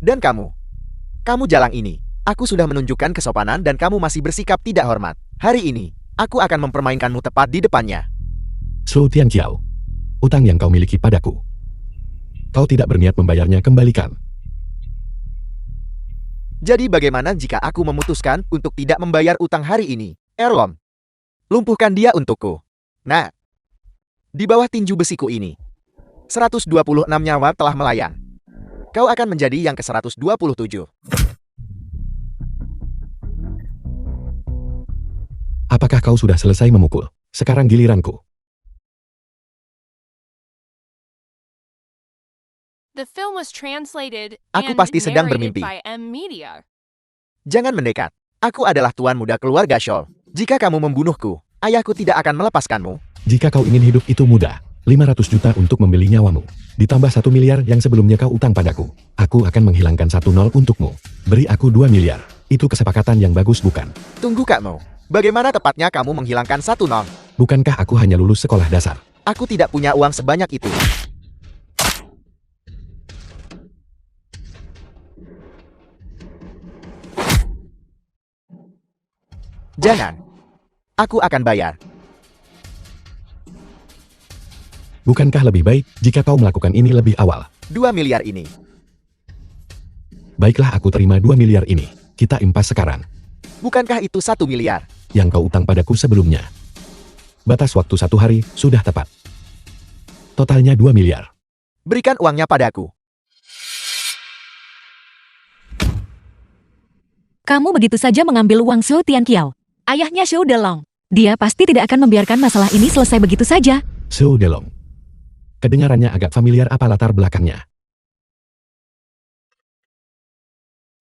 Dan kamu jalang ini. Aku sudah menunjukkan kesopanan dan kamu masih bersikap tidak hormat. Hari ini, aku akan mempermainkanmu tepat di depannya. Slow Tianqiao. Utang yang kau miliki padaku. Kau tidak berniat membayarnya, kembalikan. Jadi bagaimana jika aku memutuskan untuk tidak membayar utang hari ini? Erlong, lumpuhkan dia untukku. Nah, di bawah tinju besiku ini, 126 nyawa telah melayang. Kau akan menjadi yang ke-127. Apakah kau sudah selesai memukul? Sekarang giliranku. The film was translated Aku and pasti sedang narrated bermimpi. by M Media. Jangan mendekat. Aku adalah tuan muda keluarga Shaw. Jika kamu membunuhku, ayahku tidak akan melepaskanmu. Jika kau ingin hidup itu mudah, 500 juta untuk membeli nyawamu. Ditambah 1 miliar yang sebelumnya kau utang padaku. Aku akan menghilangkan 1 nol untukmu. Beri aku 2 miliar. Itu kesepakatan yang bagus, bukan? Tunggu Kak Mo. Bagaimana tepatnya kamu menghilangkan 1 nol? Bukankah aku hanya lulus sekolah dasar? Aku tidak punya uang sebanyak itu. Jangan. Aku akan bayar. Bukankah lebih baik jika kau melakukan ini lebih awal? 2 miliar ini. Baiklah, aku terima 2 miliar ini. Kita impas sekarang. Bukankah itu 1 miliar? Yang kau utang padaku sebelumnya. Batas waktu 1 hari sudah tepat. Totalnya 2 miliar. Berikan uangnya padaku. Kamu begitu saja mengambil uang Shou Tianqiao. Ayahnya Shou Delong. Dia pasti tidak akan membiarkan masalah ini selesai begitu saja. Shou Delong. Kedengarannya agak familiar, apa latar belakangnya?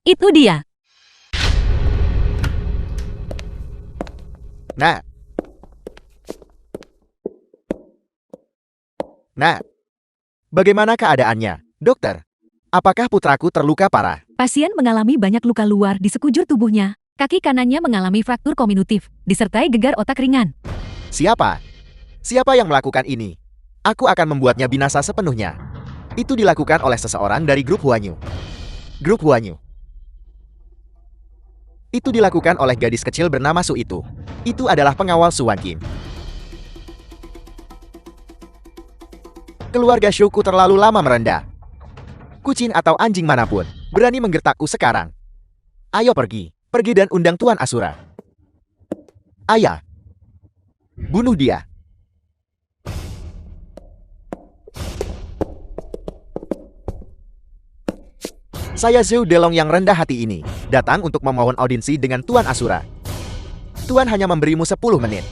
Itu dia. Nah, bagaimana keadaannya, dokter? Apakah putraku terluka parah? Pasien mengalami banyak luka luar di sekujur tubuhnya. Kaki kanannya mengalami fraktur kominutif, disertai gegar otak ringan. Siapa? Siapa yang melakukan ini? Aku akan membuatnya binasa sepenuhnya. Itu dilakukan oleh seseorang dari grup Huanyu. Grup Huanyu. Itu dilakukan oleh gadis kecil bernama Su itu. Itu adalah pengawal Su Wan Kim. Keluarga Shuku terlalu lama merendah. Kucing atau anjing manapun berani menggertakku sekarang. Ayo pergi. Pergi dan undang Tuan Asura. Ayah. Bunuh dia. Saya Zhou Delong yang rendah hati ini, datang untuk memohon audiensi dengan Tuan Asura. Tuan hanya memberimu 10 menit.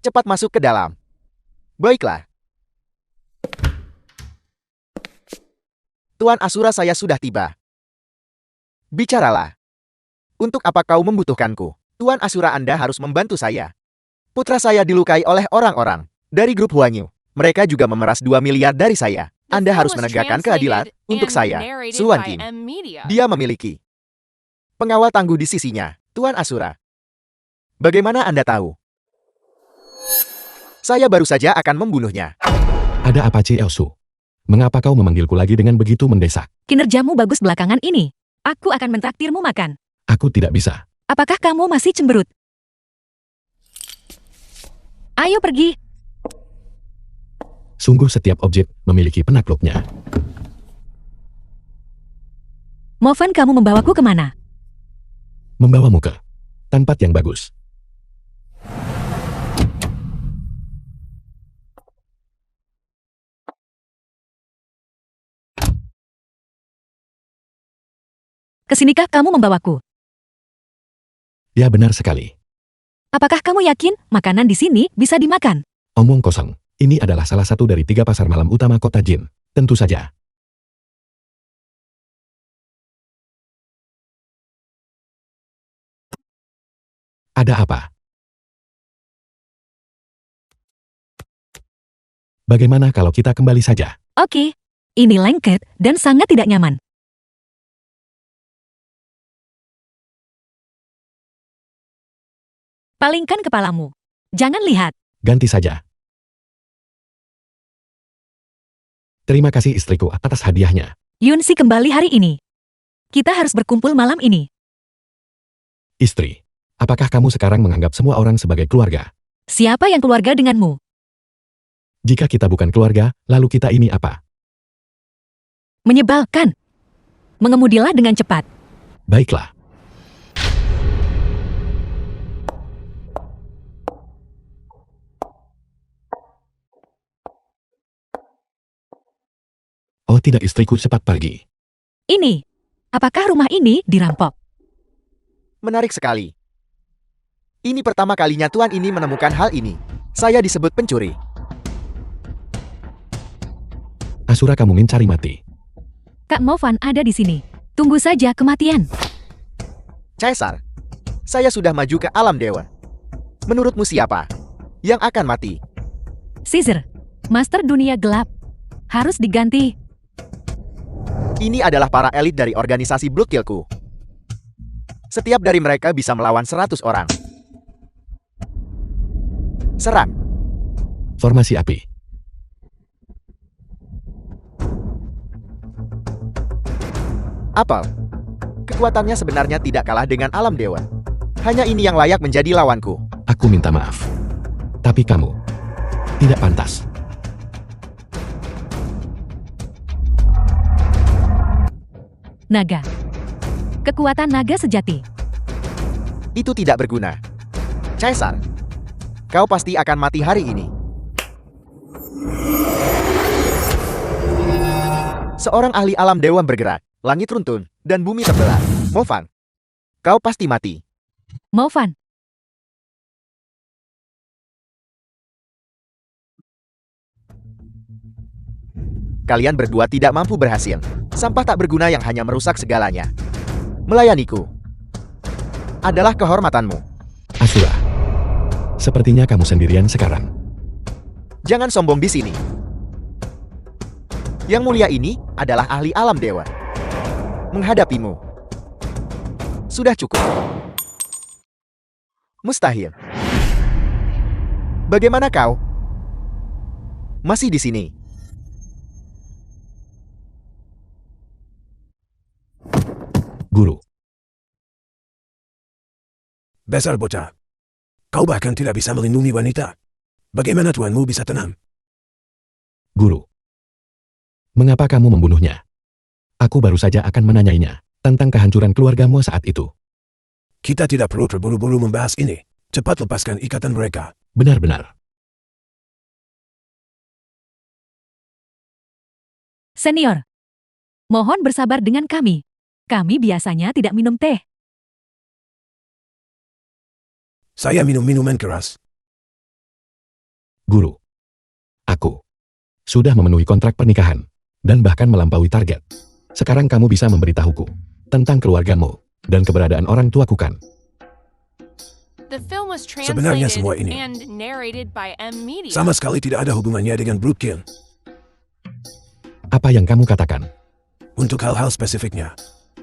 Cepat masuk ke dalam. Baiklah. Tuan Asura, saya sudah tiba. Bicaralah. Untuk apa kau membutuhkanku? Tuan Asura, Anda harus membantu saya. Putra saya dilukai oleh orang-orang dari grup Huanyu. Mereka juga memeras 2 miliar dari saya. The Anda film harus was menegakkan translated keadilan untuk and saya, narrated Suan by King. M Media. Dia memiliki pengawal tangguh di sisinya, Tuan Asura. Bagaimana Anda tahu? Saya baru saja akan membunuhnya. Ada apa, Elsu? Mengapa kau memanggilku lagi dengan begitu mendesak? Kinerjamu bagus belakangan ini. Aku akan mentraktirmu makan. Aku tidak bisa. Apakah kamu masih cemberut? Ayo pergi. Sungguh setiap objek memiliki penakluknya. Movan, kamu membawaku kemana? Membawamu ke tempat yang bagus. Kesinikah kamu membawaku? Ya, benar sekali. Apakah kamu yakin makanan di sini bisa dimakan? Omong kosong. Ini adalah salah satu dari 3 pasar malam utama kota Jin. Tentu saja. Ada apa? Bagaimana kalau kita kembali saja? Oke, ini lengket dan sangat tidak nyaman. Palingkan kepalamu. Jangan lihat. Ganti saja. Terima kasih istriku atas hadiahnya. Yunsi kembali hari ini. Kita harus berkumpul malam ini. Istri, apakah kamu sekarang menganggap semua orang sebagai keluarga? Siapa yang keluarga denganmu? Jika kita bukan keluarga, lalu kita ini apa? Menyebalkan. Mengemudilah dengan cepat. Baiklah. Oh tidak, istriku, cepat pergi. Ini. Apakah rumah ini dirampok? Menarik sekali. Ini pertama kalinya Tuan ini menemukan hal ini. Saya disebut pencuri. Asura, kamu mencari mati. Kak Movan ada di sini. Tunggu saja kematian. Caesar, saya sudah maju ke alam dewa. Menurutmu siapa yang akan mati? Caesar, Master Dunia Gelap. Harus diganti. Ini adalah para elit dari organisasi Blood Killku. Setiap dari mereka bisa melawan 100 orang. Serang. Formasi api. Apel. Kekuatannya sebenarnya tidak kalah dengan alam dewa. Hanya ini yang layak menjadi lawanku. Aku minta maaf. Tapi kamu tidak pantas. Naga. Kekuatan naga sejati. Itu tidak berguna. Caesar, kau pasti akan mati hari ini. Seorang ahli alam dewa bergerak, langit runtun, dan bumi terbelah. Movan, kau pasti mati. Movan. Kalian berdua tidak mampu berhasil. Sampah tak berguna yang hanya merusak segalanya. Melayaniku adalah kehormatanmu. Asura, sepertinya kamu sendirian sekarang. Jangan sombong di sini. Yang mulia ini adalah ahli alam dewa. Menghadapimu sudah cukup. Mustahil. Bagaimana kau? Masih di sini. Guru, Besar bocah. Kau bahkan tidak bisa melindungi wanita. Bagaimana tuanmu bisa tenang? guru. Mengapa kamu membunuhnya? Aku baru saja akan menanyainya tentang kehancuran keluargamu saat itu. Kita tidak perlu terburu-buru membahas ini. Cepat lepaskan ikatan mereka. Benar-benar. Senior, mohon bersabar dengan kami. Kami biasanya tidak minum teh. Saya minum minuman keras. Guru. Aku sudah memenuhi kontrak pernikahan dan bahkan melampaui target. Sekarang kamu bisa memberitahuku tentang keluargamu dan keberadaan orang tuaku kan? The film was Sebenarnya translated semua ini and narrated by M Media. sama sekali tidak ada hubungannya dengan Brookkill. Apa yang kamu katakan? Untuk hal-hal spesifiknya,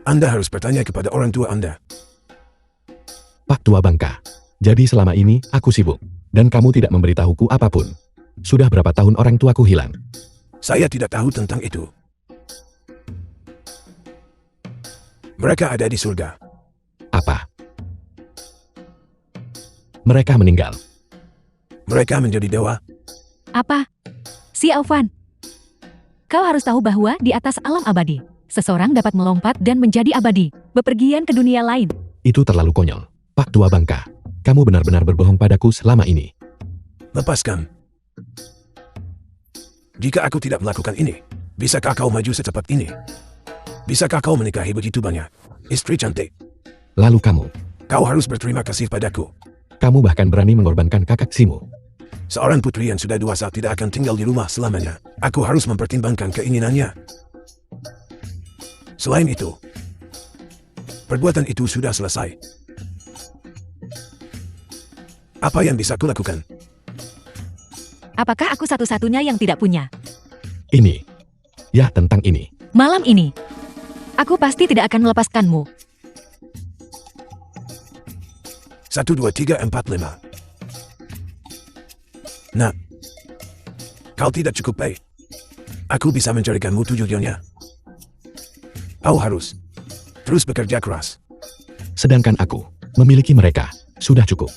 Anda harus bertanya kepada orang tua Anda. Pak Tua Bangka. Jadi selama ini aku sibuk dan kamu tidak memberitahuku apapun. Sudah berapa tahun orang tuaku hilang? Saya tidak tahu tentang itu. Mereka ada di surga. Apa? Mereka meninggal. Mereka menjadi dewa. Apa? Si Aufan. Kau harus tahu bahwa di atas alam abadi, seseorang dapat melompat dan menjadi abadi, bepergian ke dunia lain. Itu terlalu konyol. Pak Tua Bangka. Kamu benar-benar berbohong padaku selama ini. Lepaskan. Jika aku tidak melakukan ini, bisakah kau maju secepat ini? Bisakah kau menikahi begitu banyak istri cantik? Lalu kamu. Kau harus berterima kasih padaku. Kamu bahkan berani mengorbankan kakak Simu. Seorang putri yang sudah dewasa tidak akan tinggal di rumah selamanya. Aku harus mempertimbangkan keinginannya. Selain itu, perbuatan itu sudah selesai. Apa yang bisa kulakukan? Apakah aku satu-satunya yang tidak punya? Ini. Ya, tentang ini. Malam ini, aku pasti tidak akan melepaskanmu. 1, 2, 3, 4, 5. Nah, kau tidak cukup baik. Aku bisa mencarikanmu 7-nya. Kau harus terus bekerja keras. Sedangkan aku memiliki mereka. Sudah cukup.